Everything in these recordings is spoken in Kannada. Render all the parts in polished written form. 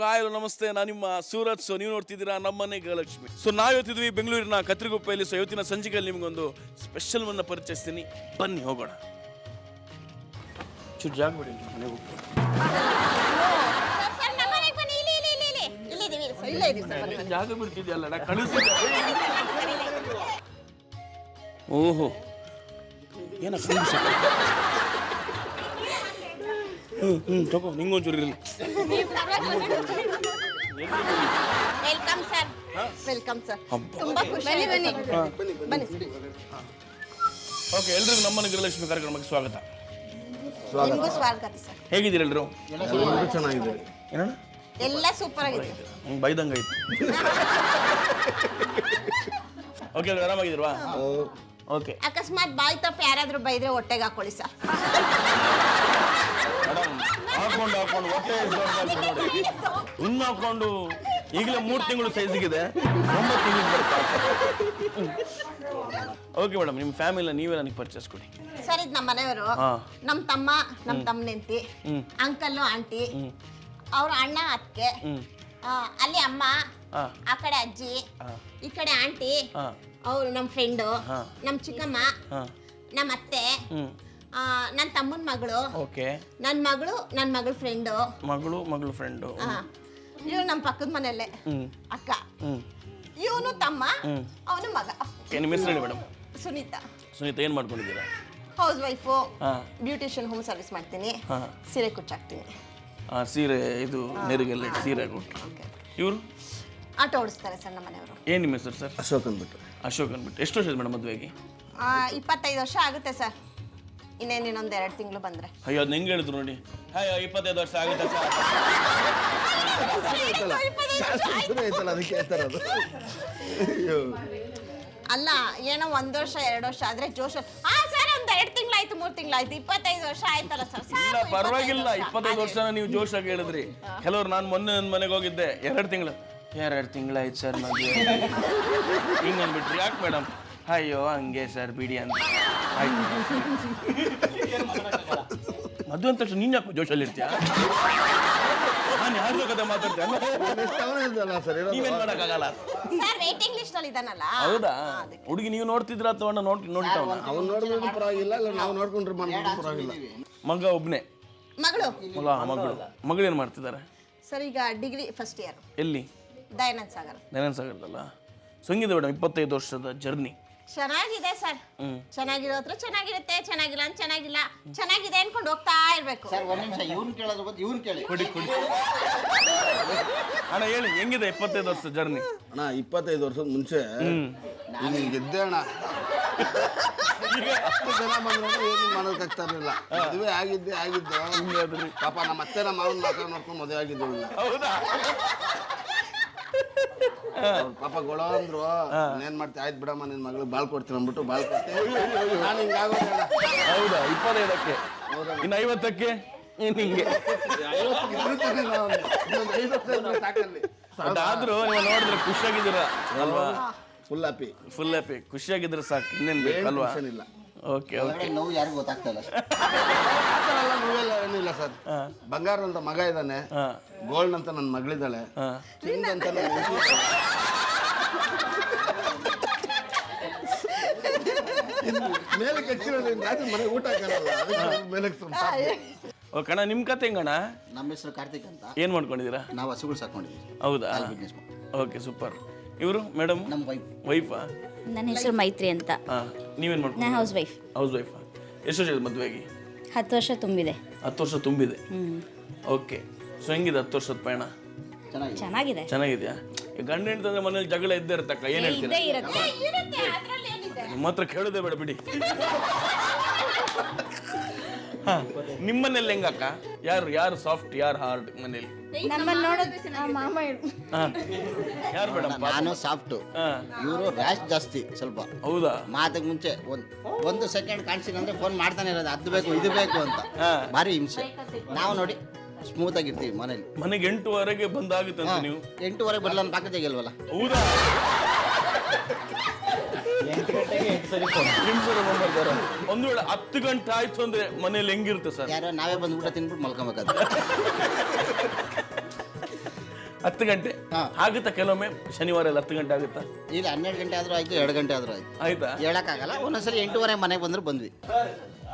ಹಾಯ್ ನಮಸ್ತೆ, ನಾನು ನಿಮ್ಮ ಸೂರಜ್. ಸೊ ನೀವು ನೋಡ್ತಿದ್ದೀರಾ ನಮ್ಮನೆ ಗೃಹಲಕ್ಷ್ಮಿ. ಸೊ ನಾವು ಇವತ್ತಿದ್ವಿ ಬೆಂಗಳೂರಿನ ಕತ್ರಿಗುಪ್ಪೆಯಲ್ಲಿ. ಸೊ ಇವತ್ತಿನ ಸಂಚಿಕೆಯಲ್ಲಿ ನಿಮಗೊಂದು ಸ್ಪೆಷಲ್ ಅನ್ನ ಪರಿಚಯಿಸ್ತೀನಿ, ಬನ್ನಿ ಹೋಗೋಣ. ಚೂರು ಜಾಗ ಬಿಡಿ, ಮನೆಗೆ ಹೋಗ್ತೀನಿ. ಜಾಗ ಬಿಡ್ತಿದ್ಯಲ್ಲ, ಕಳಿಸಿದ್ದೆ. ಓಹೋ, ಏನ ತಗೋ, ನಿಂಗೊಂಚೂರು ಇರಲಿ. Welcome sir. Welcome sir. ತುಂಬಾ ಖುಷಿ. ಬನ್ನಿ ಬನ್ನಿ. ಓಕೆ, ಎಲ್ರಿಗೂ ನಮ್ಮನೆ ಗೃಹಲಕ್ಷ್ಮಿ ಕಾರ್ಯಕ್ರಮಕ್ಕೆ ಸ್ವಾಗತ. ನಿಮಗೂ ಸ್ವಾಗತ ಸರ್. ಹೇಗಿದ್ದೀರಿ ಎಲ್ರು? ಚೆನ್ನಾಗಿದ್ದೀರಿ. ಏನಣ್ಣ? ಎಲ್ಲ ಸೂಪರ್ ಆಗಿದೆ. ಬೈದಂಗಾಯ್ತು. ಓಕೆ, ಆರಾಮಾಗಿದ್ದೀರಾ? ಓಕೆ. ಅಕಸ್ಮಾತ್ ಬಾಯ್ ತಪ್ಪ ಯಾರಾದ್ರೂ ಬೈದ್ರೆ ಹೊಟ್ಟೆಗೆ ಹಾಕೊಳ್ಳಿ ಸರ್. ಹಾಕೊಂಡು ಹೊಟ್ಟೆ ನೋಡಿ, ಇನ್ನು ಹಾಕೊಂಡು ಈಗಲೇ 3 ತಿಂಗಳು ಸೈಜಿಗಿದೆ, 9 ತಿಂಗಳಿಗೆ ಬರುತ್ತೆ. ಓಕೆ ಮೇಡಮ್, ನಿಮ್ಮ ಫ್ಯಾಮಿಲಿ ನೀವೇ ನನಗೆ ಪರ್ಚೇಸ್ ಕೊಡಿ. ಸರ್, ಇದು ನಮ್ಮ ಮನೆಯವರು, ನಮ್ಮ ತಮ್ಮ, ನಮ್ಮ ತಮ್ಮನೆಂತಿ, ಅಂಕಲ್ಲು, ಆಂಟಿ, ಅವ್ರ ಅಣ್ಣ, ಅತ್ತಿಗೆ, ಅಲ್ಲಿ ಅಮ್ಮ, ಆ ಕಡೆ ಅಜ್ಜಿ, ಈ ಕಡೆ ಆಂಟಿ, ಅವ್ರು ನಮ್ಮ ಫ್ರೆಂಡು, ನಮ್ಮ ಚಿಕ್ಕಮ್ಮ, ನಮ್ಮ ಅತ್ತೆ, ನನ್ನ ತಮ್ಮನ ಮಗಳು, ಓಕೆ, ನನ್ನ ಮಗಳು ಫ್ರೆಂಡು, ಮಗಳು ಫ್ರೆಂಡು, ಇವ್ರು ನಮ್ಮ ಪಕ್ಕದ ಮನೆಯಲ್ಲೇ ಅಕ್ಕ, ಇವನು ತಮ್ಮ, ಅವನು ಮಗ. ನಿಮ್ಮ ಹೆಸರು ಹೇಳಿ ಮೇಡಮ್. ಸುನೀತಾ. ಏನು ಮಾಡ್ಕೊಂಡಿದ್ದೀರಾ? House wife, beautician home service ಮಾಡ್ತೀನಿ, ಸೀರೆ ಕುಚ್ಚಾಕ್ತೀನಿ. ಸೀರೆ ಇದು ನೆರಿಗೆಲ್ಲ ಸೀರೆ ಕೊಟ್ಟು. ಇವರು ಆಟೋ ಓಡಿಸ್ತಾರೆ ಸರ್ ನಮ್ಮ ಮನೆಯವರು. ಏನು ನಿಮ್ಮ ಹೆಸರು ಸರ್? ಅಶೋಕ್ ಅಂದ್ಬಿಟ್ಟು. ಎಷ್ಟು ವರ್ಷ ಮೇಡಮ್ ಮದುವೆಗೆ? 25 ವರ್ಷ ಆಗುತ್ತೆ ಸರ್. ಇನ್ನೊಂದು 2 ತಿಂಗಳು ಬಂದ್ರೆ. ಅಯ್ಯೋ, ಅದು ಹೆಂಗೆ ಹೇಳಿದ್ರು ನೋಡಿ. ಅಯ್ಯೋ, 25 ವರ್ಷ ಆಗುತ್ತೆ ಸರ್. ಅದಕ್ಕೆ ಹೇಳ್ತಾರದು. ಅಲ್ಲ, ಏನೋ 1 ವರ್ಷ 2 ವರ್ಷ ಆದ್ರೆ ಜೋಶ್. ಸರ್, ಒಂದು 2 ತಿಂಗಳಾಯ್ತು, 3 ತಿಂಗಳಾಯ್ತು, 25 ವರ್ಷ ಆಯ್ತಲ್ಲ ಸರ್. ಇಲ್ಲ ಪರವಾಗಿಲ್ಲ, 25 ವರ್ಷ ನೀವು ಜೋಶಾಗಿ ಹೇಳಿದ್ರಿ. ಕೆಲವ್ರು ನಾನು ಮೊನ್ನೆ ಒಂದು ಮನೆಗೆ ಹೋಗಿದ್ದೆ, 2 ತಿಂಗಳಾಯ್ತು ಸರ್ ಮದುವೆ. ಹಿಂಗೆ ಅಂದ್ಬಿಟ್ರಿ. ಯಾಕೆ ಮೇಡಮ್? ಅಯ್ಯೋ ಹಂಗೆ ಸರ್, ಬಿಡಿ ಅಂತ. ಆಯ್ತು, ಮದುವೆ ಅಂತ ನೀನ್ ಯಾಕೆ ಜೋಶಲ್ಲಿ ಇರ್ತೀಯ? ನಾನು ಯಾರ್ದು ಕತೆ ಮಾತಾಡ್ತೇನೆ, ನೀವೇನ್ ಮಾಡಕ್ಕಾಗಲ್ಲ ಸರ್. ವೇಟಿಂಗ್ ಲಿಸ್ಟ್ ಅಲ್ಲಿ ಇದಾನಲ್ಲ. ಹೌದಾ? ಹುಡುಗಿ ನೀವು ನೋಡ್ತಿದ್ರ ಅಥವಾ ನೋಡ್ತಾವ? ಅವ್ನು ನೋಡಿದ್ರು ಪರವಾಗಿಲ್ಲ, ಇಲ್ಲ ನಾವು ನೋಡ್ಕೊಂಡ್ರೆ ಪರವಾಗಿಲ್ಲ. ಮಗ ಒಬ್ನೇ? ಮಗಳು ಏನ್ ಮಾಡ್ತಿದ್ದಾರೆ ಸರ್? ಈಗ ಡಿಗ್ರಿ ಫಸ್ಟ್ ಇಯರ್. ಎಲ್ಲಿ? ದಯಾನಂದ ಸಾಗರದಲ್ಲ. ಸೊ ಹೆಂಗಿದೆ ಮೇಡಮ್ 25 ವರ್ಷದ ಜರ್ನಿ? ಚೆನ್ನಾಗಿದೆ ಸರ್. ಚೆನ್ನಾಗಿರೋ ಹತ್ರ ಚೆನ್ನಾಗಿರುತ್ತೆ, ಚೆನ್ನಾಗಿಲ್ಲ ಅಂತ ಚೆನ್ನಾಗಿಲ್ಲ, ಚೆನ್ನಾಗಿದೆ ಅನ್ಕೊಂಡು ಹೋಗ್ತಾ ಇರ್ಬೇಕು. ಸರ್, 1 ನಿಮಿಷ, ಇವ್ನು ಕೇಳೋದು ಗೊತ್ತು, ಇವ್ನು ಕೇಳಿ. ಕೊಡಿ ಅಣ್ಣ, ಹೇಳಿ ಹೆಂಗಿದೆ 25 ವರ್ಷದ ಜರ್ನಿ? ಅಣ್ಣ, 25 ವರ್ಷದ ಮುಂಚೆ ನಾನು ಗೆದ್ದೆ ಅಣ್ಣ. ಅಷ್ಟು ಜನ ಬಂದ್ರೆ ಏನು ಮಾಡೋದಕ್ಕಾಗ್ತಾ ಇರಲಿಲ್ಲ. ಮದುವೆ ಆಗಿದ್ದೆ ಪಾಪ. ನಮ್ಮ ಅತ್ತೆ ನಮ್ಮ ಮಾವನ ಮಕ್ಕಳು ನೋಡ್ಕೊಂಡು ಮದುವೆ ಆಗಿದ್ದೇವೆ. ಹೌದಾ? ಪಾಪ ಗೊಳ ಅಂದ್ರು, ಏನ್ ಮಾಡ್ತೀವಿ, ಆಯ್ತು ಬಿಡಮ್ಮ, ನಿನ್ ಮಗಳು ಬಾಳ್ ಕೊಡ್ತೀನಿ ಅಂದ್ಬಿಟ್ಟು ಬಾಳ್ ಕೊಡ್ತೀನಿ. ನಾನು ಹಿಂಗಾಗೋದಿಲ್ಲ. ಹೌದಾ? 25ಕ್ಕೆ ಇನ್ನು 50ಕ್ಕೆ ಹಿಂಗೆ ಆದ್ರೂ ನೀವು ನೋಡಿದ್ರೆ ಖುಷಿಯಾಗಿದ್ದೀರಾ ಅಲ್ವಾ? ಫುಲ್ ಹ್ಯಾಪಿ ಖುಷಿಯಾಗಿದ್ರೆ ಸಾಕು, ಇನ್ನೇನು ಬೇಕಲ್ವಾ? Okay okay. ನೋವು ಯಾರಿಗೂ ಗೊತ್ತಾಗ್ತಾ ಇಲ್ಲ ಏನಿಲ್ಲ ಸರ್. ಬಂಗಾರ ಅಂತ ಮಗ ಇದ್ದಾನೆ, ಗೋಲ್ಡ್ ಅಂತ ನನ್ನ ಮಗಳಿದ್ದಾಳೆ, ಚಿಂಗ್ ಅಂತ ಮೇಲೆ ಮನೆ ಊಟ ಓಕೆಣ್ಣ. ನಿಮ್ಮ ಕತೆ ಹೆಂಗಣ್ಣ? ನಮ್ಮ ಹೆಸರು ಕಾರ್ತಿಕ್ ಅಂತ. ಏನು ಮಾಡ್ಕೊಂಡಿದ್ದೀರಾ? ನಾವು ಹಸುಗಳು ಸಾಕೊಂಡಿದ್ದೀವಿ. ಹೌದಾ? Okay, super. ಇವರು ಮೇಡಮ್? ನಮ್ಮ ವೈಫಾ? ನನ್ನ ಹೆಸರು ಮೈತ್ರಿ ಅಂತ. ನೀವೇನು ಮಾಡ್ಕೊಂಡು? ನಾನು ಹೌಸ್ ವೈಫ್. ಎಷ್ಟು ವರ್ಷ ಮದುವೆಗೆ? 10 ವರ್ಷ ತುಂಬಿದೆ. 10 ವರ್ಷ ತುಂಬಿದೆ. ಓಕೆ. ಸೊ ಹೆಂಗಿದೆ 10 ವರ್ಷದ ಪಯಣ? ಚೆನ್ನಾಗಿದೆ. ಚೆನ್ನಾಗಿದೆಯಾ? ಗಂಡ ಹೆಂಡತಿ ಮನೇಲಿ ಜಗಳ ಇದ್ದೇ ಇರತ್ತಕ್ಕ, ಏನು ಹೇಳ್ತೀರಾ? ನಿಮ್ಮ ಹತ್ರ ಕೇಳೋದೇ ಬೇಡ ಬಿಡಿ. ನಿಮ್ಮನೇಲಿ ಹೆಂಗಕ್ಕ? ಯಾರು ಸಾಫ್ಟ್, ಯಾರು ಹಾರ್ಡ್ ಮನೇಲಿ? ನಮ್ಮನ್ನ ನೋಡೋದು ಮಾಮ. ಯಾರು ಮೇಡಮ್? ನಾನು ಸಾಫ್ಟು, ಇವರು ರ್ಯಾಶ್ ಜಾಸ್ತಿ ಸ್ವಲ್ಪ. ಹೌದಾ? ಮಾತಿಗೆ ಮುಂಚೆ ಒಂದು ಸೆಕೆಂಡ್ ಕಾಣಿಸಿಲ್ಲ ಅಂದ್ರೆ ಫೋನ್ ಮಾಡ್ತಾನೆ ಇರೋದು, ಅದು ಬೇಕು ಇದು ಬೇಕು ಅಂತ. ಭಾರಿ ಹಿಂಸೆ. ನಾವು ನೋಡಿ ಸ್ಮೂತ್ ಆಗಿರ್ತೀವಿ ಮನೇಲಿ. ಮನೆಗೆ 8:00ವರೆಗೆ ಬಂದಾಗುತ್ತೆ ಅಂತ ನೀವು? 8:00ವರೆಗೆ ಬರಲ್ಲ ಅಂತ ಪಾಕ ತೆಗಿಲ್ವಲ್ಲ. ಹೌದಾ? 8 ಗಂಟೆಗೆ 8 ಸರಿ ಫೋನ್. ಒಂದು ವೇಳೆ 10 ಗಂಟೆ ಆಯ್ತು ಅಂದ್ರೆ ಮನೇಲಿ ಹೆಂಗಿರುತ್ತೆ ಸರ್? ಯಾರೋ ನಾವೇ ಬಂದು ಊಟ ತಿನ್ಬಿಟ್ಟು ಮಲ್ಕೊಬೇಕಾದ್ರೆ. 10 ಗಂಟೆ ಆಗುತ್ತಾ? ಕೆಲವೊಮ್ಮೆ ಶನಿವಾರ ಎಲ್ಲ 10 ಗಂಟೆ ಆಗುತ್ತಾ? ಇಲ್ಲ 12 ಗಂಟೆ ಆದರೂ ಆಯಿತು, 2 ಗಂಟೆ ಆದರೂ ಆಯಿತು, ಆಯ್ತಾ? ಹೇಳೋಕ್ಕಾಗಲ್ಲ. ಒಂದೊಂದ್ಸರಿ 8:30 ಮನೆಗೆ ಬಂದ್ರೆ ಬಂದ್ವಿ.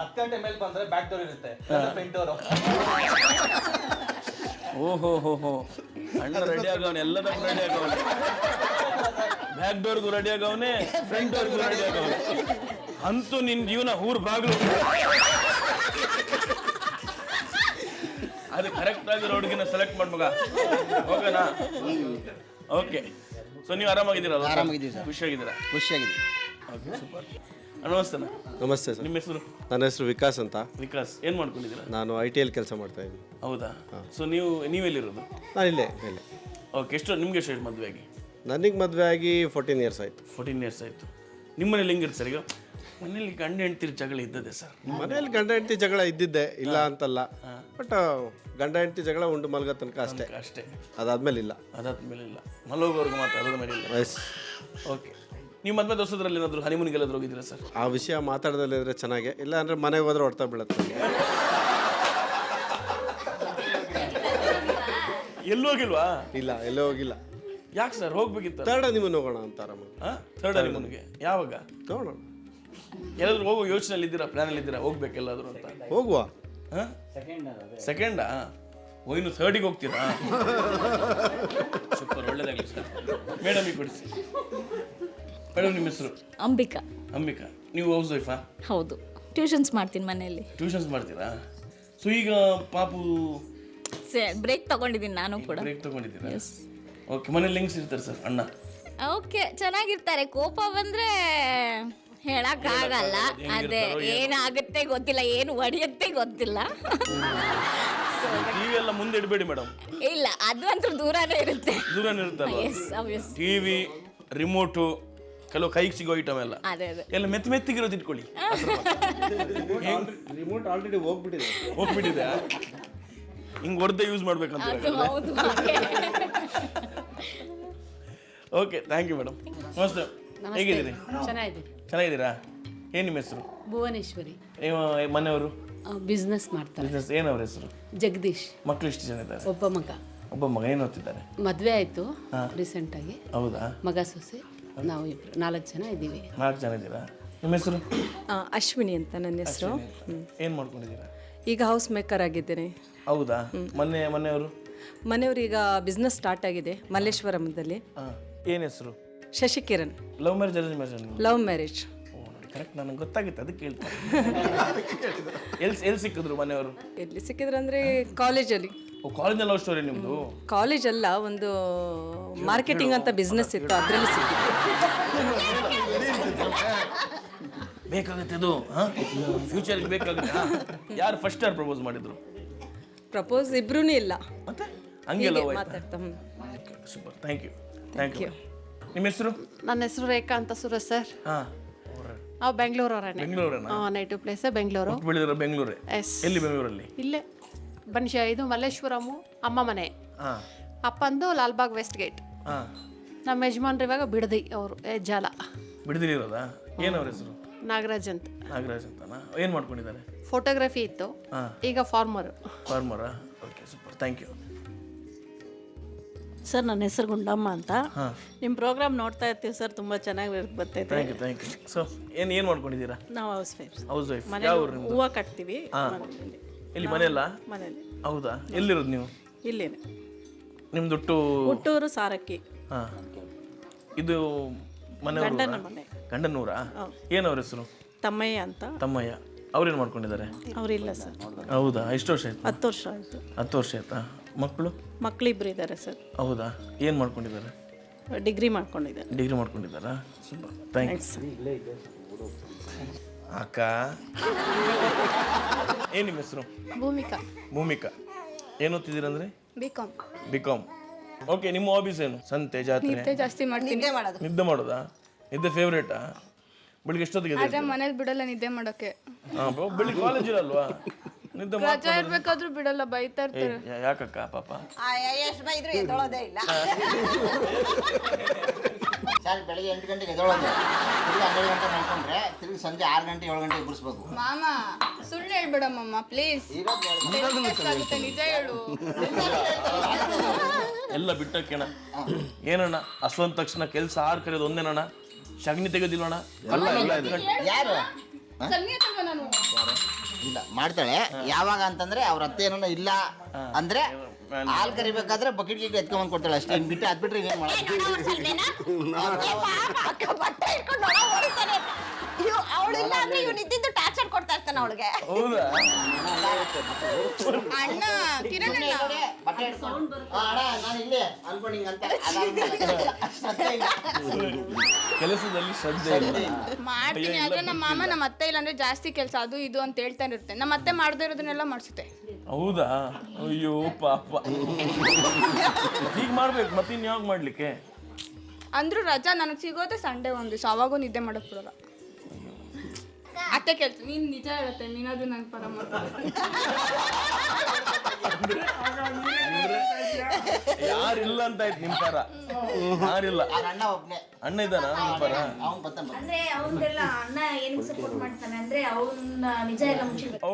10 ಗಂಟೆ ಮೇಲೆ ಬಂದ್ರೆ ಬ್ಯಾಕ್ ಡೋರ್ ಇರುತ್ತೆ, ಫ್ರಂಟ್ ಡೋರ್. ಓಹೋ ಹೋ ಅಣ್ಣ ರೆಡಿ ಆಗವನೆ, ಎಲ್ಲದಕ್ಕೂ ರೆಡಿ ಆಗವನೆ. ಬ್ಯಾಕ್ ಡೋರ್ಗೂ ರೆಡಿ ಆಗವನೆ, ಫ್ರಂಟ್ ಡೋರ್ಗೂ ರೆಡಿ ಆಗವನೆ. ಅಂತೂ ನಿನ್ ಜೀವನ ಊರ್ ಬಾಗ್ಲು. ಅದು ಕರೆಕ್ಟ್ ಆಗಿ ರೋಡ್ಗಿನ ಸೆಲೆಕ್ಟ್ ಮಾಡ್ಮಗ. ಓಕೆನಾ? ಓಕೆ. ಸೊ ನೀವು ಆರಾಮಾಗಿದ್ದೀರಲ್ಲ? ಆರಾಮಾಗಿದ್ದೀವಿ ಸರ್. ಖುಷಿಯಾಗಿದ್ದೀರಾ? ಖುಷಿಯಾಗಿದೆ. Okay, super. ನಮಸ್ತೆ. ನಮಸ್ತೆ ಸರ್. ನಿಮ್ಮ ಹೆಸರು? ನನ್ನ ಹೆಸರು ವಿಕಾಸ್ ಅಂತ. ವಿಕಾಸ್, ಏನು ಮಾಡ್ಕೊಂಡಿದ್ದೀರಾ? ನಾನು ITL ಕೆಲಸ ಮಾಡ್ತಾ ಇದ್ದೀನಿ. ಹೌದಾ? ಸೊ ನೀವೆಲ್ಲಿರೋದು? ನಾನು ಇಲ್ಲೇ. ಓಕೆ. ನಿಮ್ಗೆ ಎಷ್ಟು ಮದುವೆ ಆಗಿ? ನನಗೆ ಮದುವೆ ಆಗಿ 14 ಇಯರ್ಸ್ ಆಯಿತು. 14 ಇಯರ್ಸ್ ಆಯಿತು. ನಿಮ್ಮ ಮನೇಲಿ ಹೆಂಗಿರುತ್ತೆ ಸರ್? ಈಗ ಮನೇಲಿ ಗಂಡ ಹೆಂಡ್ತಿರ ಜಗಳ ಇದ್ದದೆ ಸರ್? ಮನೇಲಿ ಗಂಡ ಹೆಂಡತಿ ಜಗಳ ಇದ್ದಿದ್ದೆ, ಇಲ್ಲ ಅಂತಲ್ಲ. ಬಟ್ ಗಂಡ ಹೆಂಡತಿ ಜಗಳ ಉಂಡು ಮಲಗೋ ತನಕ ಅಷ್ಟೇ. ಅದಾದ್ಮೇಲೆ ಇಲ್ಲ. ಅದಾದ್ಮೇಲೆ ಇಲ್ಲ, ಮಲಗೋರ್ಗು ಮಾತ್ರ, ಅದಾದ ಮೇಲೆ ಇಲ್ಲ. ಎಸ್. ಓಕೆ. ನೀವು ಮದುವೆ ದೋಸದ್ರಲ್ಲಿ ಏನಾದರೂ ಹನಿಮೂನಿಗೆಲ್ಲಾದ್ರೂ ಹೋಗಿದ್ದೀರಾ ಸರ್? ಆ ವಿಷಯ ಮಾತಾಡೋದಲ್ಲಿದ್ರೆ ಚೆನ್ನಾಗೆ, ಇಲ್ಲ ಅಂದರೆ ಮನೆಗೆ ಹೋದ್ರೆ ಹೊಡ್ತಾ ಬೀಳುತ್ತೆ. ಎಲ್ಲೂ ಹೋಗಿಲ್ವಾ? ಇಲ್ಲ, ಎಲ್ಲೇ ಹೋಗಿಲ್ಲ. ಯಾಕೆ ಸರ್? ಹೋಗ್ಬೇಕಿತ್ತು. ಥರ್ಡ್ ಹನಿಮೂನ್ ಹೋಗೋಣ ಅಂತ ಆರಾಮಾಗಿ. ಥರ್ಡ್ ಹನಿಮೂನ್ಗೆ ಯಾವಾಗ? ನೋಡೋಣ. ಎಲ್ಲಾದ್ರೂ ಹೋಗೋ ಯೋಚನೆಯಲ್ಲಿ ಇದ್ದೀರಾ, ಪ್ಲಾನಲ್ಲಿ ಇದ್ದೀರಾ ಹೋಗ್ಬೇಕೆಲ್ಲಾದ್ರೂ ಅಂತ? ಹೋಗುವ. ಸೆಕೆಂಡಾ? ಇನ್ನು ಥರ್ಡಿಗೆ ಹೋಗ್ತೀರಾ? ಸೂಪರ್, ಒಳ್ಳೇದಾಗಲಿ ಸರ್. ಮೇಡಮಿಗೆ ಕೊಡಿಸಿ. ಮೇಡಮ್, ನಿಮ್ಮ ಹೆಸರು? ಅಂಬಿಕಾ. ಅಂಬಿಕಾ. ನೀವು ಹೌಸ್ ವೈಫಾ? ಹೌದು, ಟ್ಯೂಷನ್ಸ್ ಮಾಡ್ತೀನಿ ಮನೆಯಲ್ಲಿ. ಟ್ಯೂಷನ್ಸ್ ಮಾಡ್ತೀರಾ? ಸೊ ಈಗ ಪಾಪು ಬ್ರೇಕ್ ತಗೊಂಡಿದ್ದೀನಿ ನಾನು ಕೂಡ. ಬ್ರೇಕ್ ತಗೊಂಡಿದ್ದೀರಾ? ಓಕೆ. ಮನೇಲಿ ಹೆಂಗ್ಸ್ ಇರ್ತಾರೆ ಸರ್? ಅಣ್ಣ ಓಕೆ, ಚೆನ್ನಾಗಿರ್ತಾರೆ. ಕೋಪ ಬಂದ್ರೆ ಹೇಳಕ್ಕಾಗಲ್ಲ. ಅದೇ ಏನಾಗುತ್ತೆ ಗೊತ್ತಿಲ್ಲ, ಏನು ಹೊಡೆಯುತ್ತೆ ಗೊತ್ತಿಲ್ಲ. ಟಿವಿ ಎಲ್ಲ ಮುಂದೆ ಇಡಬೇಡಿ ಮೇಡಮ್. ಇಲ್ಲ, ಅದು ಅಂತೂ ದೂರನೇ ಇರುತ್ತೆ. ದೂರನೇ ಇರುತ್ತಲ್ಲ Obvious. ಟಿವಿ, ರಿಮೋಟು, ಕೆಲವು ಕೈಗೆ ಸಿಗೋ ಐಟಮ್ ಎಲ್ಲ ಅದೇ ಎಲ್ಲ ಮೆತ್ತಿಗಿರೋದು ಇಟ್ಕೊಳ್ಳಿ. ರಿಮೋಟ್ ಆಲ್ರೆಡಿ ಹೋಗ್ಬಿಟ್ಟಿದೆ. ಹಿಂಗೆ ಹೊಡೆದೇ ಯೂಸ್ ಮಾಡ್ಬೇಕಂತ. ಹೌದು. Okay, thank you madam. ನಮಸ್ತೆ. ಹೇಗಿದ್ದೀರಿ? ಚೆನ್ನಾಗಿದ್ದೀರಾ? ಏನು ನಿಮ್ಮ ಹೆಸರು? ಭುವನೇಶ್ವರಿ. ಮನೆಯವರು? ಬಿಸ್ನೆಸ್ ಮಾಡ್ತಾರೆ. ಬಿಸ್ನೆಸ್. ಏನವ್ರ ಹೆಸರು? ಜಗದೀಶ್. ಮಕ್ಕಳು ಎಷ್ಟು ಜನ ಇದ್ದಾರೆ? ಒಬ್ಬ ಮಗ ಏನು ಓದ್ತಿದ್ದಾರೆ? ಮದುವೆ ಆಯ್ತು ರೀಸೆಂಟ್ ಆಗಿ. ಹೌದಾ? ಮಗ ಸೊಸೆ, ನಾವು 4 ಜನ ಇದ್ದೀವಿ. 4 ಜನ ಇದ್ದೀರಾ? ನಿಮ್ಮ ಹೆಸರು? ಅಶ್ವಿನಿ ಅಂತ ನನ್ನ ಹೆಸರು. ಏನು ಮಾಡ್ಕೊಂಡಿದ್ದೀರಾ? ಈಗ ಹೌಸ್ ಮೇಕರ್ ಆಗಿದ್ದೇನೆ. ಹೌದಾ? ಮನೆಯವರು? ಮನೆಯವರು ಈಗ ಬಿಸ್ನೆಸ್ ಸ್ಟಾರ್ಟ್ ಆಗಿದೆ ಮಲ್ಲೇಶ್ವರಮದಲ್ಲಿ. ಏನು ಹೆಸರು? Shashikiran. Love marriage, arrange marriage? Love marriage. Correct, ನನಗೆ ಗೊತ್ತಾಗಿತ್ತು, ಅದಕ್ಕೆ ಕೇಳ್ತಾರೆ. ಎಲ್ಲಿ ಸಿಕ್ಕಿದ್ರು ಮನೆಯವರು? ಎಲ್ಲಿ ಸಿಕ್ಕಿದ್ರು ಅಂದರೆ ಕಾಲೇಜಲ್ಲಿ. ಕಾಲೇಜಲ್ಲಿ ಲವ್ ಸ್ಟೋರಿ ನಿಮ್ಮದು? ಕಾಲೇಜ್ ಅಲ್ಲ, ಒಂದು ಮಾರ್ಕೆಟಿಂಗ್ ಅಂತ ಬಿಸ್ನೆಸ್ ಇತ್ತು, ಅದರಲ್ಲಿ ಸಿಕ್ಕಿತ್ತು. ಬೇಕಾಗುತ್ತೆ ಇದು, ಫ್ಯೂಚರ್ಗೆ ಬೇಕಾಗುತ್ತೆ. ಯಾರು ಫಸ್ಟ್ ಯಾರು ಪ್ರಪೋಸ್ ಮಾಡಿದ್ರು? ಪ್ರಪೋಸ್ ಇಬ್ರೂ ಇಲ್ಲ, ಮತ್ತೆ ಹಂಗೆಲ್ಲ ಮಾತಾಡ್ತಾ. Super, thank you. ನಿಮ್ಮ ಹೆಸರು? ನನ್ನ ಹೆಸರು ರೇಖಾ ಅಂತ ಸುರೇಶ್ ಸರ್. ಹಾಂ, ನಾವು ಬೆಂಗಳೂರವರೇ. ಬೆಂಗಳೂರೇನಾ? Native place Bengaluru. ಬೆಳೆದಿರೋ ಬೆಂಗಳೂರೇ? ಎಲ್ಲಿ ಬೆಂಗಳೂರಲ್ಲಿ? ಇಲ್ಲೇ ಇದು ಮಲ್ಲೇಶ್ವರಮು ಅಮ್ಮ ಮನೆ. ಅಪ್ಪಂದು ಲಾಲ್ಬಾಗ್ ವೆಸ್ಟ್ ಗೇಟ್. ನಮ್ಮ ಯಜಮಾನ್ರು ಇವಾಗ ಬಿಡದಿ, ಅವರು ಹೆಜ್ಜಾಲ. ಬಿಡದಿರೋದಾ? ಏನವ್ರ ಹೆಸರು? ನಾಗರಾಜ್ ಅಂತ. ನಾಗರಾಜ್ ಅಂತನಾ? ಏನು ಮಾಡ್ಕೊಂಡಿದ್ದಾರೆ? ಫೋಟೋಗ್ರಫಿ ಇತ್ತು, ಈಗ ಫಾರ್ಮರಾ? Okay, super, thank you. Sir, ನನ್ನ ಹೆಸರು ಗುಂಡಮ್ಮ ಅಂತ. ನಿಮ್ಮ ಪ್ರೋಗ್ರಾಮ್ ನೋಡ್ತಾ ಇರ್ತೀವಿ ಸರ್, ತುಂಬ ಚೆನ್ನಾಗಿ ಬರ್ತೈತೆ. Thank you. ಸೊ ಏನು ಮಾಡ್ಕೊಂಡಿದ್ದೀರಾ? ನಾವು ಹೌಸ್ ವೈಫ್. ಮನೇಲಿ ಹೂವು ಕಟ್ತೀವಿ. ಇಲ್ಲಿ ಮನೆಯಲ್ಲ? ಮನೇಲಿ. ಹೌದಾ? ಎಲ್ಲಿರೋದು ನೀವು? ಇಲ್ಲೇನೆ, ನಿಮ್ದು ಹುಟ್ಟೂರು ಸಾರಕ್ಕಿ. ಹಾಂ, ಇದು ಗಂಡನ ಮನೆ. ಗಂಡನೂರಾ? ಏನವ್ರ ಹೆಸರು? ತಮ್ಮಯ್ಯ ಅಂತ. ತಮ್ಮಯ್ಯ. ಅವ್ರೇನು ಮಾಡ್ಕೊಂಡಿದ್ದಾರೆ? ಅವರಿಲ್ಲ ಸರ್. ಹೌದಾ? ಎಷ್ಟು ವರ್ಷ ಆಯ್ತು? 10 ವರ್ಷ ಆಯಿತು. 10 ವರ್ಷ ಆಯ್ತಾ? ಮಕ್ಕಳಿಬ್ರು ಇದ್ದಾರೆ ಸರ್. ಹೌದಾ? ಏನು ಮಾಡ್ಕೊಂಡಿದ್ದಾರೆ? ಡಿಗ್ರಿ ಮಾಡ್ಕೊಂಡಿದ್ದಾರಾ? Super, thanks. ಅಕ್ಕ, ಏನು ನಿಮ್ಮ ಹೆಸರು? ಭೂಮಿಕಾ. ಏನು ಓದ್ತಿದ್ದೀರಂದ್ರೆ? ಬಿಕಾಮ್. ಓಕೆ. ನಿಮ್ಮ ಹಾಬೀಸ್ ಏನು? ಸಂತೆ, ಜಾತ್ರೆ? ಜಾಸ್ತಿ ಮಾಡ್ತೀನಿ. ನಿದ್ದೆ ಮಾಡೋದಾ? ನಿದ್ದೆ ಫೇವ್ರೇಟಾ? ಬೆಳಿಗ್ಗೆ ಎಷ್ಟೊತ್ತಿಗೆ? ಮನೇಲಿ ಬಿಡಲ್ಲ ನಿದ್ದೆ ಮಾಡೋಕೆ. ಬೆಳಿಗ್ಗೆ ಕಾಲೇಜ್ ಇರಲ್ವಾ? ನಿದ್ದೆ ರಜಾ ಇರ್ಬೇಕಾದ್ರೂ ಬಿಡಲ್ಲ, ಬೈತಾ ಇರ್ತಾರೆ. ಯಾಕಕ್ಕ ಪಾಪ? ಎಷ್ಟು ಬೈದ್ರು ಎದ್ದೊಳೋದೇ ಇಲ್ಲ. ಸರ್ ಬೆಳಗ್ಗೆ 8 ಗಂಟೆಗೆ ಎದ್ದೇಳೋದು, ತಿರುಗಿ 12 ಗಂಟೆ ಮಾಡ್ಕೊಂಡ್ರೆ ತಿರುಗಿ ಸಂಜೆ 6 ಗಂಟೆ 7 ಗಂಟೆಗೆ ಎಬ್ಬಿಸ್ಬೇಕು. ಮಾಮ ಸುಳ್ಳು ಹೇಳ್ಬೇಡಮ್ಮ ಪ್ಲೀಸ್, ಆಗುತ್ತೆ ನಿಜ ಹೇಳು. ಎಲ್ಲ ಬಿಟ್ಟಕ್ಕೇಣ ಏನಣ್ಣ ಅಷ್ಟೊಂದು ತಕ್ಷಣ ಕೆಲಸ ಆರು ಕರೆಯೋದು ಒಂದೇನಣ್ಣ, ಶಗ್ನಿ ತೆಗೆದಿಲ್ಲಣ್ಣ? ಅಲ್ಲ ಯಾರು ಸಂಗೀತವ ನಾನು ಇಲ್ಲ ಮಾಡ್ತಾಳೆ. ಯಾವಾಗ ಅಂತಂದ್ರೆ ಅವ್ರ ಅತ್ತೆ ಏನೋ ಇಲ್ಲ ಅಂದ್ರೆ ಹಾಲು ಕರಿಬೇಕಾದ್ರೆ ಬಕೆಟ್ ಗಿಟ್ ಎತ್ಕೊಂಡ್ ಕೊಡ್ತಾಳೆ ಅಷ್ಟೇ. ಇನ್ ಬಿಟ್ಟು ಅದ್ಬಿಟ್ರೆ ಏನ್ ಅವಳಿಲ್ಲ ಅಂದ್ರೆ ಇವ್ನು ಇದ್ದಿದ್ದು ಟಾರ್ಚರ್ ಕೊಡ್ತಾ ಇರ್ತಾನೆ ಅವಳಿಗೆ. ಹೌದಾ? ಅಣ್ಣ ಕಿರಣ್ ಅಣ್ಣ ಬಟ್ಟೆ ನಾನು ಇಲ್ಲೇ ಅನ್ಕೊಂಡಿಂಗ್ ಅಂತ ಶ್ರದ್ಧೆ ಇಲ್ಲ. ಕೆಲಸದಲ್ಲಿ ಶ್ರದ್ಧೆ ಇಲ್ಲ. ಮಾಡ್ತೀನಿ ಆದ್ರೆ ನಮ್ಮ ಮಾಮ ನಮ್ಮ ಅತ್ತೆ ಇಲ್ಲ ಅಂದ್ರೆ ಜಾಸ್ತಿ ಕೆಲಸ ಅದು ಇದು ಅಂತ ಹೇಳ್ತಾನೆ ಇರುತ್ತೆ. ನಮ್ಮ ಅತ್ತೆ ಮಾಡದೇ ಇರೋದನ್ನೆಲ್ಲ ಮಾಡಿಸುತ್ತೆ. ಹೌದಾ? ಅಯ್ಯೋ ಪಾಪ. ಹೀಗೆ ಮಾಡ್ಬೇಕು, ಮತ್ತಿನ್ ಯಾವಾಗ ಮಾಡ್ಲಿಕ್ಕೆ? ಅಂದ್ರೂ ರಜಾ ನನಗೆ ಸಿಗೋದೆ ಸಂಡೇ ಒಂದು ದಿವಸ, ಅವಾಗೂ ನಿದ್ದೆ ಮಾಡಕ್ ಬಿಡಲ್ಲ. ಅತ್ತೆ ಕೇಳ್ತು, ನೀನ್ ನಿಜ ಹೇಳುತ್ತೆ, ನೀನಾದ್ರೂ ನಂಗೆ ಪರ ಯಾರಿಲ್ಲ ಅಂತ ಆಯ್ತು ನಿಮ್ ಪರ? ಯಾರಿಲ್ಲ? ಅಣ್ಣ ಒಬ್ನೇ. ಅಣ್ಣ ಇದ್ದಾನ ನಿಮ್ ಪರ? ಅವ್ನು ಬರ್ತಾನೆ. ಅಂದ್ರೆ ಅವನ್ದೆಲ್ಲ ಅಣ್ಣ ಏನಕ್ಕೆ ಸಪೋರ್ಟ್ ಮಾಡ್ತಾನೆ ಅಂದ್ರೆ ಅವನ ನಿಜ ಎಲ್ಲ ಮುಚ್ಚಿರ್ಬೇಕು. ಓ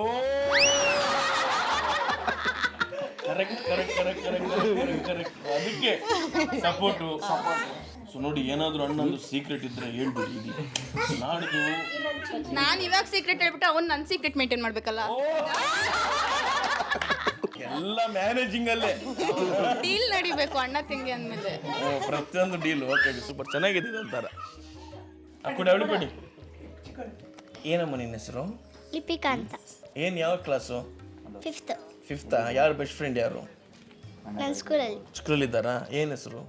correct correct correct correct correct. ಅದಕ್ಕೆ ಸಪೋರ್ಟು. ಸೊ ನೋಡಿ, ಏನಾದ್ರು ಅಣ್ಣಂದು ಸೀಕ್ರೆಟ್ ಇದ್ರೆ ಹೇಳ್ಬಿಡಿ. ಇದು ನಾಡ್ದು ನಾನು ಇವಾಗ ಸೀಕ್ರೆಟ್ ಹೇಳ್ಬಿಟ್ಟು ಅವ್ನು ನನ್ನ ಸೀಕ್ರೆಟ್ ಮೇಂಟೈನ್ ಮಾಡ್ಬೇಕಲ್ಲ. ಎಲ್ಲ ಮ್ಯಾನೇಜಿಂಗ್ ಅಲ್ಲೇ ಡೀಲ್ ನಡಿಬೇಕು ಅಣ್ಣ ತಂಗಿ ಅಂದ್ಮೇಲೆ. ಪ್ರತಿಯೊಂದು ಡೀಲ್. ಓಕೆ, ಸೂಪರ್, ಚೆನ್ನಾಗಿದೆ ಒಂಥರ. ಅಕ್ಕುಡಿ ಅವಳು ಕೊಡಿ. ಏನಮ್ಮ ನಿನ್ನ ಹೆಸರು? ಲಿಪಿಕಾ ಅಂತ. ಏನು ಯಾವ ಕ್ಲಾಸು? 5th. 5th. ಯಾರು ಬೆಸ್ಟ್ ಫ್ರೆಂಡ್ ಯಾರು? ನನ್ನ ಸ್ಕೂಲಲ್ಲಿ. ಸ್ಕೂಲಿದ್ದಾರಾ? ಏನು ಹೆಸರು?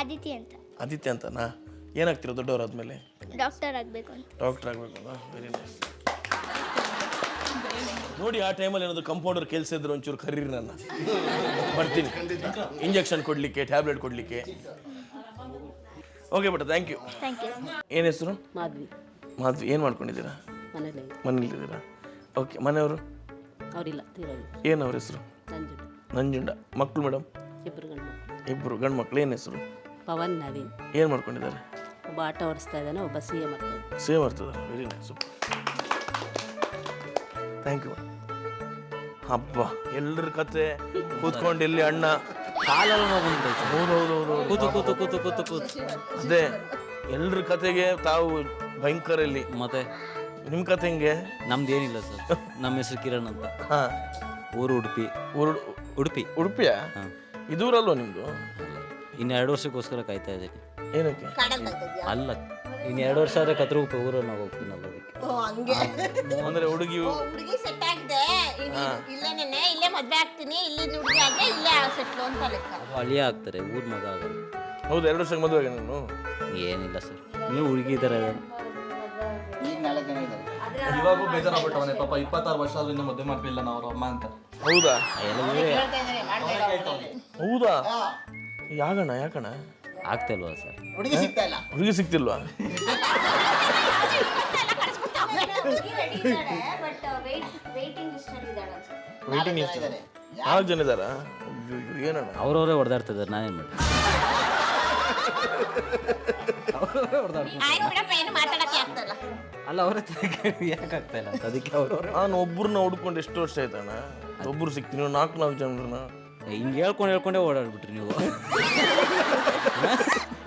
ಅದಿತಿ ಅಂತ. ಆದಿತ್ಯ ಅಂತನಾ? ಏನಾಗ್ತಿರೋ ದೊಡ್ಡವರಾದ್ಮೇಲೆ? ಡಾಕ್ಟರ್ ಆಗಬೇಕು ಅಂತ. ಡಾಕ್ಟರ್ ಆಗಬೇಕು. Very nice. ನೋಡಿ, ಆ ಟೈಮಲ್ಲಿ ಏನಾದ್ರು ಕಂಪೌಂಡರ್ ಕೆಲಸ ಇದ್ರೆ ಒಂಚೂರು ಕರೀರಿ, ನನ್ನ ಬರ್ತೀನಿ. ಇಂಜೆಕ್ಷನ್ ಕೊಡಲಿಕ್ಕೆ, ಟ್ಯಾಬ್ಲೆಟ್ ಕೊಡಲಿಕ್ಕೆ. Okay but thank you. Thank you. ಏನು ಹೆಸರು? ಮಾಧವಿ. ಮಾಧವಿ. ಏನು ಮಾಡ್ಕೊಂಡಿದ್ದೀರಾ? ಮನೇಲಿ ಮನೇಲಿದ್ದೀರಾ? ಓಕೆ. ಮನೆಯವರು? ಅವರಿಲ್ಲ, ತೀರೋದು. ಏನು ಅವ್ರ ಹೆಸರು? ನಂಜುಂಡ. ನಂಜುಂಡ. ಮಕ್ಕಳು ಮೇಡಮ್? 2 ಗಂಡು ಮಕ್ಕಳು. 2 ಗಂಡು ಮಕ್ಕಳು. ಏನು ಹೆಸರು? ಪವನ್, ನವೀನ್. ಏನು ಮಾಡ್ಕೊಂಡಿದ್ದಾರೆ? ಒಬ್ಬ ಆಟೋ ಓಡಿಸ್ತಾ ಇದ್ದಾನೆ, ಒಬ್ಬ CA ಮಾಡ್ತಾ ಇದ್ದಾನೆ. ಸೇವ್ ಆಗ್ತದೆ. Very nice, super, thank you. ಹಬ್ಬ, ಎಲ್ಲರ ಕತೆ ಕೂತ್ಕೊಂಡು ಇಲ್ಲಿ ಅಣ್ಣ ಕಾಲೆಲ್ಲ ನೋಡ್ಕೊಂಡು ಹೌದೌದೌದು ಕೂತು ಕೂತು ಕೂತು ಕೂತು ಕೂತು. ಅದೇ ಎಲ್ಲರ ಕತೆಗೆ ತಾವು ಭಯಂಕರ ಇಲ್ಲಿ. ಮತ್ತೆ ನಿಮ್ಮ ಕತೆ ಹೆಂಗೆ? ನಮ್ದು ಏನಿಲ್ಲ ಸರ್, ನಮ್ಮ ಹೆಸರು ಕಿರಣ್ ಅಂತ. ಹಾ, ಊರು ಉಡುಪಿ. ಉಡುಪಿ. ಉಡುಪಿಯಾ? ಇದೂರಲ್ವ ನಿಮ್ದು? ಇನ್ನು 2 ವರ್ಷಕ್ಕೋಸ್ಕರ ಕಾಯ್ತಾ ಇದ್ದೀನಿ. ಏನಕ್ಕೆ? ಅಲ್ಲ, ಇನ್ನು 2 ವರ್ಷ ಆದ್ರೆ ಕತ್ರಗುಪ್ಪೆ ಊರನ್ನು ಹೋಗ್ತೀನಿ ಅಲ್ಲಿಗೆ. ಅಂದ್ರೆ ಹುಡುಗಿ ಸೆಟ್ ಆಗಿದೆ, ಇಲ್ಲೇ ಮದ್ವೆ ಆಗ್ತೀನಿ, ಇಲ್ಲಿ ಹುಡುಗಿ ಆದ್ರೆ ಇಲ್ಲೇ ಸೆಟ್ಲು ಅಂತ ಲೆಕ್ಕ. ಅಳಿಯ ಆಗ್ತಾರೆ, ಊರ್ ಮಗ ಆಗಲ್ಲ. ಹೌದು, 2 ವರ್ಷಕ್ಕೆ ಮದುವೆ ಆಗಿ ನಾನು? ಏನಿಲ್ಲ ಸರ್, ನೀವು ಹುಡುಗಿ ಇದ್ದಾರೆ. ಈಗ 4 ಜನ ಇದ್ದಾರೆ. ಇವಾಗೂ ಬೇಜಾರಾಗ್ಬಿಟ್ಟವನೇ ಪಾಪ. 26 ವರ್ಷ ಆದ್ರೂ ಇನ್ನೂ ಮದುವೆ ಮಾಡ್ಲಿಲ್ಲ ನಾವು ಅವ್ರ ಅಮ್ಮ ಅಂತ. ಹೌದಾ? ಮಾಡ್ತಾ ಹೌದಾ? ಯಾಕಣ್ಣ? ಯಾಕಣ್ಣ ಆಗ್ತಾ ಇಲ್ವಾ ಸರ್? ಹುಡುಗಿ ಸಿಗ್ತಾ ಇಲ್ಲ. ಹುಡುಗಿ ಸಿಗ್ತಿಲ್ವಾ? ವೇಟಿಂಗ್ ಲಿಸ್ಟ್ ಅಲ್ಲಿ ಇದ್ದಾಳೆ ಅನ್ಸುತ್ತೆ. ವೇಟಿಂಗ್ ಎಷ್ಟು? 4 ಜನ ಇದ್ದಾರಾ? ಏನಣ್ಣ? ಅವ್ರವರೇ ಹೊಡೆದಾಡ್ತಿದ್ದಾರೆ, ನಾನೇನು ಮಾಡಿ? ಆಯ್ತು ಬಿಡಪ್ಪ, ಏನು ಮಾತಾಡಕ್ಕೆ ಆಗ್ತಲ್ಲ. ಅಲ್ಲ, ಅವರೇ ಯಾಕೆ ಆಗ್ತಾ ಇಲ್ಲ ಅಂತ ಅದಕ್ಕೆ ಅವ್ರವ್ರೆ. ನಾನು ಒಬ್ಬರನ್ನ ಹುಡ್ಕೊಂಡು ಎಷ್ಟು ವರ್ಷ ಆಯ್ತಣ್ಣ? ಒಬ್ಬರು ಸಿಗ್ತೀನಿ, 4 ಜನರನ್ನ. ಹಿಂಗೆ ಹೇಳ್ಕೊಂಡೇ ಓಡಾಡ್ಬಿಟ್ರಿ ನೀವು.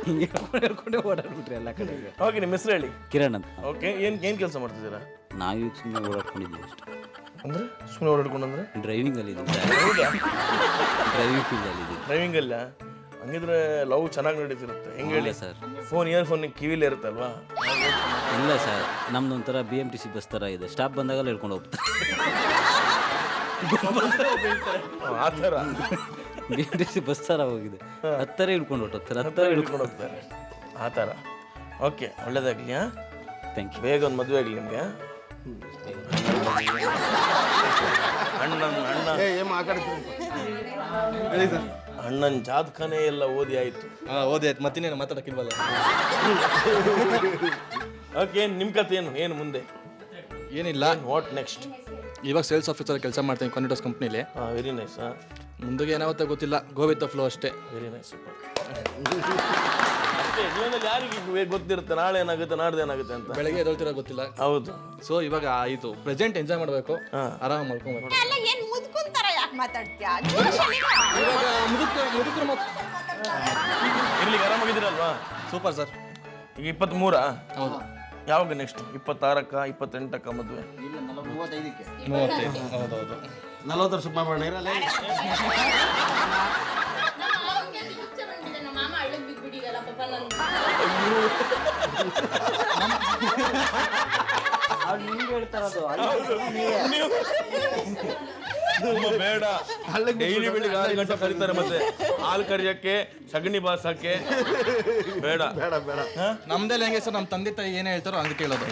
ಹಿಂಗೆ ಹೇಳ್ಕೊಂಡೇ ಓಡಾಡ್ಬಿಟ್ರಿ ಎಲ್ಲ ಕಡೆಗೆ. ಓಕೆ, ನಿಮ್ಮ ಹೆಸರು ಹೇಳಿ? ಕಿರಣ್ ಅಂತ. ಓಕೆ, ಏನು ಕೆಲಸ ಮಾಡ್ತಿದ್ದೀರಾ? ನಾವೀಗ ಸುಮ್ಮನೆ ಓಡಾಡ್ಕೊಂಡಿದ್ದೀವಿ ಅಷ್ಟೇ. ಅಂದರೆ ಸುಮ್ಮನೆ ಓಡಾಡ್ಕೊಂಡ್ರೆ? ಡ್ರೈವಿಂಗಲ್ಲಿ ಇದ್ದೀವಿ. ಹೌದಾ? ಡ್ರೈವಿಂಗ್ ಫೀಲ್ಡಲ್ಲಿ ಇದ್ದೀವಿ. ಡ್ರೈವಿಂಗ್ ಅಲ್ಲ? ಹಂಗಿದ್ರೆ ಲವ್ ಚೆನ್ನಾಗಿ ನಡೀತಿರುತ್ತೆ. ಹೆಂಗೆ ಹೇಳಿ ಸರ್? ಇಯರ್ಫೋನ್ ಕಿವಿಲೇ ಇರುತ್ತಲ್ವಾ? ಇಲ್ಲ ಸರ್, ನಮ್ದು ಒಂಥರ BMTC ಬಸ್ ಥರ ಇದೆ. ಸ್ಟಾಪ್ ಬಂದಾಗಲ್ಲ ಹೇಳ್ಕೊಂಡು ಹೋಗ್ತಾರೆ. ಆ ಥರ BMTC ಬಸ್ ಥರ ಹೋಗಿದೆ. ಹತ್ತರ ಹಿಡ್ಕೊಂಡು ಹೊಟ್ಟೋಗ್ತಾರೆ, ಹತ್ತರ ಹಿಡ್ಕೊಂಡು ಹೋಗ್ತಾರೆ. ಆ ಥರ. ಓಕೆ, ಒಳ್ಳೇದಾಗಲಿ. ಹಾಂ, ಥ್ಯಾಂಕ್ ಯು. ಬೇಗ ಒಂದು ಮದುವೆ ಆಗಲಿ ನಿಮಗೆ. ಅಣ್ಣನ ಜಾತಕನೇ ಎಲ್ಲ ಓದಿ ಆಯ್ತು. ಓದಿ ಆಯ್ತು, ಮತ್ತಿನ್ನೇನು ಮಾತಾಡೋಕ್ಕಿಲ್ವಲ್ಲ. ಓಕೆ, ನಿಮ್ಮ ಕತೆ ಏನು ಮುಂದೆ? ಏನಿಲ್ಲ, ವಾಟ್ ನೆಕ್ಸ್ಟ್? ಇವಾಗ ಸೇಲ್ಸ್ ಆಫೀಸರ್ ಕೆಲಸ ಮಾಡ್ತೀನಿ ಕಾನ್ವಿಟರ್ಸ್ ಕಂಪ್ನಿಲಿ. Very nice. ಮುಂದಕ್ಕೆ ಏನಾಗುತ್ತೆ ಗೊತ್ತಿಲ್ಲ, ಗೋ ವಿತ್ ದ ಫ್ಲೋ ಅಷ್ಟೇ. Very nice, super. ಅಷ್ಟೇ ಜೀವನದಲ್ಲಿ ಯಾರಿಗೆ ಗೊತ್ತಿರುತ್ತೆ ನಾಳೆ ಏನಾಗುತ್ತೆ ನಾಡ್ದು ಏನಾಗುತ್ತೆ ಅಂತ. ಬೆಳಗ್ಗೆ ಎದ್ದೇಳ್ತಿರೋ ಗೊತ್ತಿಲ್ಲ. ಹೌದು. ಸೊ ಇವಾಗ ಆಯ್ತು, ಪ್ರೆಸೆಂಟ್ ಎಂಜಾಯ್ ಮಾಡಬೇಕು, ಆರಾಮ್ ಮಾಡ್ಕೊಬೇಕು. ಅಲ್ಲ ಏನ್ ಮುದ್ಕೊಂತಾರ ಯಾಕೆ ಮಾತಾಡ್ತೀಯಾ? ಇವಾಗ ಮುದುಕರು ಇರ್ಲಿ ಆರಾಮಾಗಿದ್ದೀರಲ್ವಾ? Super sir. ಈಗ 23? ಹೌದು. ಯಾವಾಗ ನೆಕ್ಸ್ಟ್ 26ಕ್ಕ 28ಕ್ಕ ಮದುವೆ? 35ಕ್ಕೆ. 35. ಹೌದೌದು. 40 ವರ್ಷ ಮಾಡೋಣ ಇರಲ್ಲ. ಬೇಡ, ಡೈಲಿ ಬೆಳಿಗ್ಗೆ 6 ಗಂಟೆ ಕರೀತಾರೆ, ಮತ್ತೆ ಹಾಲು ಕರಿಯಕ್ಕೆ, ಸಗಣಿ ಬಾಸಕ್ಕೆ. ಬೇಡ ಬೇಡ ಬೇಡ. ನಮ್ದೆಲ್ಲ ಹೆಂಗೆ ಸರ್, ನಮ್ಮ ತಂದೆ ತಾಯಿ ಏನೇ ಹೇಳ್ತಾರೋ ಹಂಗೆ ಕೇಳೋದು.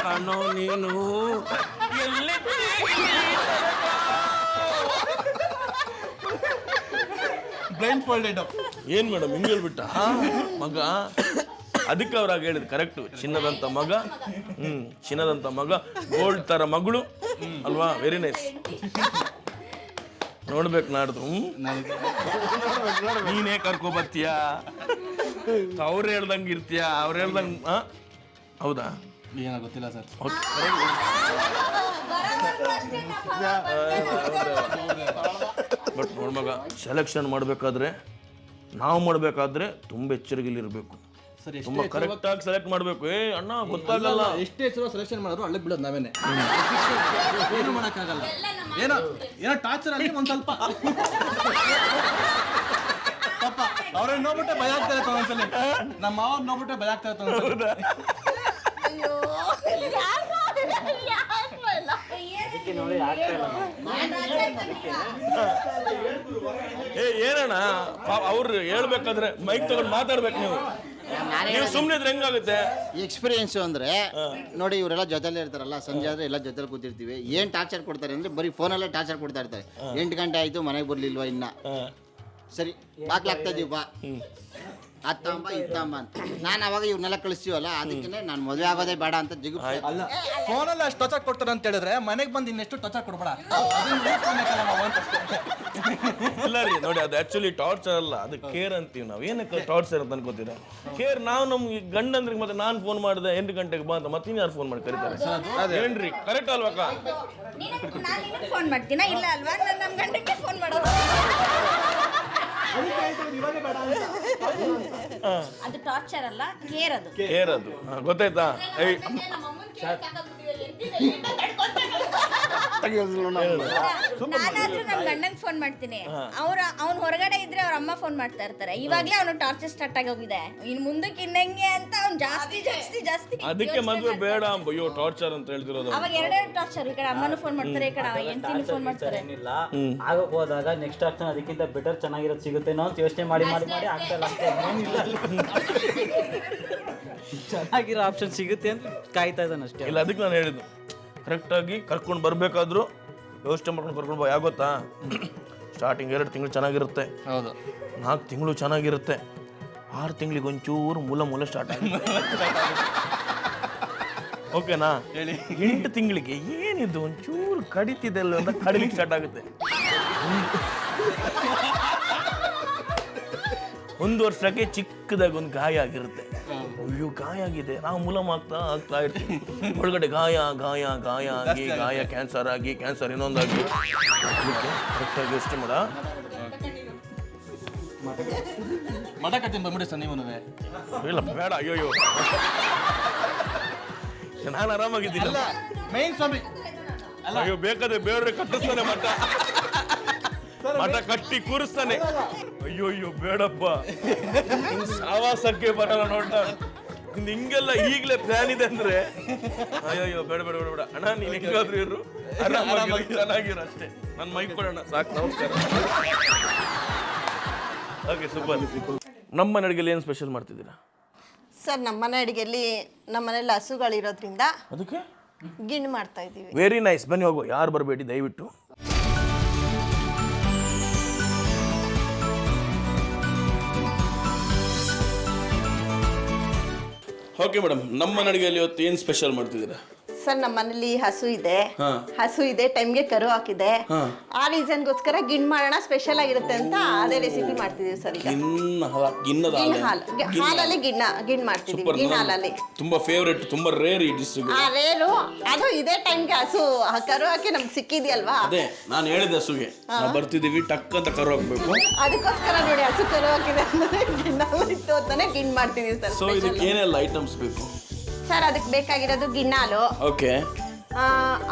ಕಾಣೋ ನೀನು ಬ್ಲೈಂಡ್ ಫೋಲ್ಡೆಡ್. ಏನ್ ಮೇಡಮ್ ಹಿಂಗೆ ಹೇಳ್ಬಿಟ್ಟ ಮಗ? ಅದಕ್ಕೆ ಅವ್ರಾಗ ಹೇಳಿದ್ರು ಕರೆಕ್ಟ್. ಚಿನ್ನದಂತ ಮಗ, ಚಿನ್ನದಂತ ಮಗ, ಗೋಲ್ಡ್ ತರ ಮಗಳು ಅಲ್ವಾ? Very nice. ನೋಡ್ಬೇಕು ನಾಡ್ದು. ನೀನೇ ಕರ್ಕೊ ಬರ್ತೀಯ, ಅವ್ರು ಹೇಳ್ದಂಗೆ ಇರ್ತೀಯ, ಅವ್ರು ಹೇಳ್ದಂಗೆ. ಹೌದಾ? ಏನೋ ಗೊತ್ತಿಲ್ಲ ಸರ್. ಬಟ್ ನೋಡ್ ಮಗ, ಸೆಲೆಕ್ಷನ್ ಮಾಡಬೇಕಾದ್ರೆ, ನಾವು ಮಾಡಬೇಕಾದ್ರೆ ತುಂಬ ಎಚ್ಚರಿಕೆಲಿರಬೇಕು. ತುಂಬಾ ಕರೆಕ್ಟ್ ಆಗಿ ಸೆಲೆಕ್ಟ್ ಮಾಡಬೇಕು. ಅಣ್ಣ ಗೊತ್ತಾಗಲ್ಲ, ಎಷ್ಟೇ ಹೆಸರು ಸೆಲೆಕ್ಷನ್ ಮಾಡಿದ್ರು ಅಲ್ಲಿಗೆ ಬಿಡೋದು ನಾವೇನೆ. ಏನು ಮಾಡೋಕ್ಕಾಗಲ್ಲ. ಏನೋ ಟಾರ್ಚರ್ ಅಲ್ಲಿ ಒಂದ್ ಸ್ವಲ್ಪ ಪಾಪ ಅವ್ರನ್ನ ನೋಡ್ಬಿಟ್ಟೆ ಭಯ ಆಗ್ತಾ ಇತ್ತು ಒಂದ್ಸಲ. ನಮ್ಮ ಮಾವ ನೋಡ್ಬಿಟ್ಟೆ ಭಯ ಆಗ್ತಾ ಇತ್ತು. ಏನಣ್ಣ ಅವ್ರು ಹೇಳ್ಬೇಕಾದ್ರೆ ಮೈಕ್ ತಗೊಂಡು ಮಾತಾಡ್ಬೇಕು. ನೀವು ಸುಮ್ಮನೆ ಇದ್ರೆ ಹೆಂಗಾಗುತ್ತೆ? ಎಕ್ಸ್ಪೀರಿಯನ್ಸ್ ಅಂದ್ರೆ ನೋಡಿ, ಇವರೆಲ್ಲ ಜೊತೆಲೇ ಇರ್ತಾರಲ್ಲ, ಸಂಜೆ ಆದ್ರೆ ಎಲ್ಲ ಜೊತೆಲಿ ಕೂತಿರ್ತೀವಿ. ಏನ್ ಟಾರ್ಚರ್ ಕೊಡ್ತಾರೆ ಅಂದ್ರೆ ಬರೀ ಫೋನಲ್ಲೇ ಟಾರ್ಚರ್ ಕೊಡ್ತಾ ಇರ್ತಾರೆ. 8 ಗಂಟೆ ಆಯ್ತು, ಮನೆಗೆ ಬರ್ಲಿಲ್ವಾ ಇನ್ನ? ಸರಿ ಬಾಕ್ಲಾಗ್ತಾ ಇದೀವಿ, ಬಾ ಅತ್ತಂಬ ಇತ್ತಂಬ ಅಂತ. ನಾನು ಅವಾಗ ಇವ್ರನ್ನೆಲ್ಲ ಕಳಿಸ್ತೀವಲ್ಲ, ಅದಕ್ಕೆ ನಾನು ಮದುವೆ ಆಗೋದೇ ಬೇಡ ಅಂತ ಜಿಗು. ಅಲ್ಲ, ಫೋನಲ್ಲಿ ಅಷ್ಟು ಟಚ್ ಕೊಡ್ತಾರೆ ಅಂತ ಹೇಳಿದ್ರೆ ಮನೆಗೆ ಬಂದು ಇನ್ನೆಷ್ಟು ಟಚ್ ಕೊಡ್ಬೇಡ. ಇಲ್ಲ ರೀ, ನೋಡಿ ಅದು ಆಕ್ಚುಲಿ ಟಾರ್ಚರ್ ಅಲ್ಲ, ಅದು ಕೇರ್ ಅಂತೀವಿ ನಾವು. ಏನಕ್ಕೆ ಟಾರ್ಚರ್ ಅಂತ ಅನ್ಕೋತೀರ? ಕೇರ್ ನಾವು ನಮ್ಗೆ ಗಂಡಂದ್ರಿಗೆ ಮತ್ತೆ ನಾನು ಫೋನ್ ಮಾಡಿದೆ 8 ಗಂಟೆಗೆ ಬಾ ಅಂತ ಮತ್ತೆ ಯಾರು ಫೋನ್ ಮಾಡಿ ಕರೀತಾರೆ? ಏನ್ರಿ ಕರೆಕ್ಟ್ ಅಲ್ವಾಕ? ಫೋನ್ ಮಾಡ್ತೀನ ಇಲ್ಲ ಅಲ್ವಾ? ನಾನು ನಮ್ಮ ಗಂಡಕ್ಕೆ ಫೋನ್ ಮಾಡೋದು. ಅದು ಟಾರ್ಚರ್ ಅಲ್ಲ, ಕೇರ್. ಅದು ಕೇರ್, ಅದು ಗೊತ್ತಾಯ್ತಾ? ನಾನಾದ್ರೂ ನಮ್ಮ ಗಂಡಂಗೆ ಫೋನ್ ಮಾಡ್ತೀನಿ. ಅವ್ನು ಹೊರಗಡೆ ಇದ್ರೆ ಅವ್ರ ಅಮ್ಮ ಫೋನ್ ಮಾಡ್ತಾ ಇರ್ತಾರೆ. ಇವಾಗ್ಲೇ ಅವನು ಟಾರ್ಚರ್ ಸ್ಟಾರ್ಟ್ ಆಗೋಗಿದೆ. ಇನ್ ಮುಂದಕ್ಕೆ ಇನ್ನಂಗೆ ಅಂತ ಅವ್ನು ಜಾಸ್ತಿ ಜಾಸ್ತಿ ಜಾಸ್ತಿ. ಅದಕ್ಕೆ ಮದುವೆ ಬೇಡ ಅಯ್ಯೋ ಟಾರ್ಚರ್ ಅಂತ ಹೇಳ್ತಿರೋದು. ಅವಾಗ ಎರಡೆರಡು ಟಾರ್ಚರ್. ಈ ಕಡೆ ಅಮ್ಮನೂ ಫೋನ್ ಮಾಡ್ತಾರೆ, ಈ ಕಡೆ ಹೆಂಡತಿನೂ ಫೋನ್ ಮಾಡ್ತಾರೆ. ಏನಿಲ್ಲ, ಆಗಕ್ಕೆ ಹೋದಾಗ ನೆಕ್ಸ್ಟ್ ಆಗ್ತಾನೆ ಅದಕ್ಕಿಂತ ಬೆಟರ್ ಚೆನ್ನಾಗಿರೋದು ಸಿಗುತ್ತೇನೋ ಅಂತ ಯೋಚನೆ ಮಾಡಿ ಮಾಡಿ ಮಾಡಿ ಆಗ್ತಾ ಇಲ್ಲ. ಚೆನ್ನಾಗಿರೋ ಆಪ್ಷನ್ ಸಿಗುತ್ತೆ ಅಂತ ಕಾಯ್ತಾ ಇದ್ದಾನೆ ಅಷ್ಟೇ. ಇಲ್ಲ, ಅದಕ್ಕೆ ನಾನು ಹೇಳಿದ್ದು ಕರೆಕ್ಟಾಗಿ ಕರ್ಕೊಂಡು ಬರಬೇಕಾದ್ರೂ ಯೋಚನೆ ಮಾಡ್ಕೊಂಡು ಕರ್ಕೊಂಡು ಬಾ. ಯಾಗೊತ್ತಾ, ಸ್ಟಾರ್ಟಿಂಗ್ 2 ತಿಂಗಳು ಚೆನ್ನಾಗಿರುತ್ತೆ. ಹೌದು. 4 ತಿಂಗಳು ಚೆನ್ನಾಗಿರುತ್ತೆ. 6 ತಿಂಗಳಿಗೆ ಒಂಚೂರು ಮೂಲ ಸ್ಟಾರ್ಟ್ ಆಗುತ್ತೆ. ಓಕೆನಾ? 8 ತಿಂಗಳಿಗೆ ಏನಿದು ಒಂಚೂರು ಕಡಿತಿದೆಲ್ಲ ಅಂತ ಕಡಿಲಿಕ್ಕೆ ಸ್ಟಾರ್ಟ್ ಆಗುತ್ತೆ. 1 ವರ್ಷಕ್ಕೆ ಚಿಕ್ಕದಾಗಿ ಒಂದು ಗಾಯ ಆಗಿರುತ್ತೆ. ಅಯ್ಯೋ ಗಾಯ ಆಗಿದೆ, ನಾವು ಮೂಲಮ ಆಗ್ತಾ ಇರ್ತೀವಿ. ಒಳಗಡೆ ಗಾಯ ಗಾಯ ಗಾಯ ಆಗಿ ಗಾಯ ಕ್ಯಾನ್ಸರ್ ಆಗಿ ಕ್ಯಾನ್ಸರ್ ಇನ್ನೊಂದಾಗಿ. ಕರೆಕ್ಟಾಗಿ ಯೋಚನೆ ಮಾಡ. ಮಠ ಕಟ್ತೀನಿ ಬಂದ್ಬಿಡಿ ಸರ್ ನೀವು. ಇಲ್ಲ ಬೇಡ, ಅಯ್ಯೋಯ್ಯೋ ನಾನು ಆರಾಮಾಗಿದ್ದೀನಿ. ಮೈನ್ ಸ್ವಾಮಿ ಅಯ್ಯೋ ಬೇಕಾದ್ರೆ ಬೇರೆ ಕಟ್ಟಿಸ್ತಾನೆ ಮಠ ಕಟ್ಟಿ ಕೂರಿಸ್ತಾನೆ. ಅಯ್ಯೋ ಬೇಡಪ್ಪ, ಸಾವಾಸಕ್ಕೆ ಬರಲ್ಲ ನೋಡ. ಹಿಂಗೆಲ್ಲ ಈಗಲೇ ಪ್ಲಾನ್ ಇದೆ ಅಂದ್ರೆ ಅಯ್ಯೋ ಬೇಡ ಬೇಡ ಬೇಡ ಬೇಡ ಅಣ್ಣ, ನೀನ್ ಹೆಂಗಾದ್ರೂ ಇರು, ಆರಾಮಾಗಿ ಚೆನ್ನಾಗಿರು ಅಷ್ಟೇ. ನನ್ನ ಮೈಕ್ ಕೊಡೋಣ ಸಾಕು. ನಮಸ್ಕಾರ. Okay, super. ನಮ್ಮ ಅಡುಗೆಯಲ್ಲಿ ಏನು ಸ್ಪೆಷಲ್ ಮಾಡ್ತಿದ್ದೀರಾ ಸರ್? ನಮ್ಮನೆ ಅಡುಗೆಯಲ್ಲಿ ನಮ್ಮನೇಲಿ ಹಸುಗಳಿರೋದ್ರಿಂದ ಅದಕ್ಕೆ ಗಿಣ್ಣು ಮಾಡ್ತಾ ಇದ್ದೀವಿ. Very nice. ಬನ್ನಿ ಹೋಗು, ಯಾರು ಬರಬೇಡಿ ದಯವಿಟ್ಟು. ಓಕೆ ಮೇಡಮ್, ನಮ್ಮ ಅಡುಗೆಯಲ್ಲಿ ಇವತ್ತು ಏನು ಸ್ಪೆಷಲ್ ಮಾಡ್ತಿದ್ದೀರಾ? ಸರ್ ನಮ್ಮ ಮನೇಲಿ ಹಸು ಇದೆ ಹಾ. ಹಸು ಇದೆ ಟೈಮ್ಗೆ ಕರು ಹಾಕಿದೆ ಹಾ. ಆ ರೀಸನ್ಗೋಸ್ಕರ ಗಿಣ್ ಮಾಡೋಣ ಸ್ಪೆಷಲ್ ಆಗಿರುತ್ತೆ ಅಂತ ಅದೇ ರೆಸಿಪಿ ಮಾಡ್ತಿದೀವಿ ಸರ್ ಈಗ ಗಿನ್ನದ ಗಿಣ್ ಹಾಲು ಹಾಲಲ್ಲಿ ಗಿಣ್ ಮಾಡ್ತಿದೀವಿ ಸೂಪರ್. ಗಿಣ್ ಹಾಲಲ್ಲಿ ತುಂಬಾ ಫೇವ್ರೆಟ್, ತುಂಬಾ ರೇರ್ ಈ ಡಿಶ್. ಆ ರೇರು ಅದು ಇದೇ ಟೈಮ್ಗೆ ಹಸು ಕರು ಹಾಕಿ ನಮ್ಗೆ ಸಿಕ್ಕಿದ್ಯಲ್ವಾ ಅದೇ ನಾನು ಹೇಳಿದೆ ಹಸುಗೆ ನಾವು ಬರ್ತಿದೀವಿ ಟಕ್ ಅಂತ ಕರು ಹಾಕ್ಬೇಕು. ಅದಕ್ಕೋಸ್ಕರ ನೋಡಿ ಹಸು ಕರು ಹಾಕಿದೆ ಅಂದ್ರೆ ಗಿಣ್ ಹಾಲು ಇತ್ತು ಅಂತಾನೆ ಗಿಣ್ ಮಾಡ್ತಿದೀವಿ ಸರ್ ಸೊ ಇದಕ್ಕೆ ಏನೆಲ್ಲ ಐಟಮ್ಸ್ ಬೇಕು? ಸರ್ ಅದಕ್ಕೆ ಬೇಕಾಗಿರೋದು ಗಿಣ್ಣಾಲು, ಓಕೆ,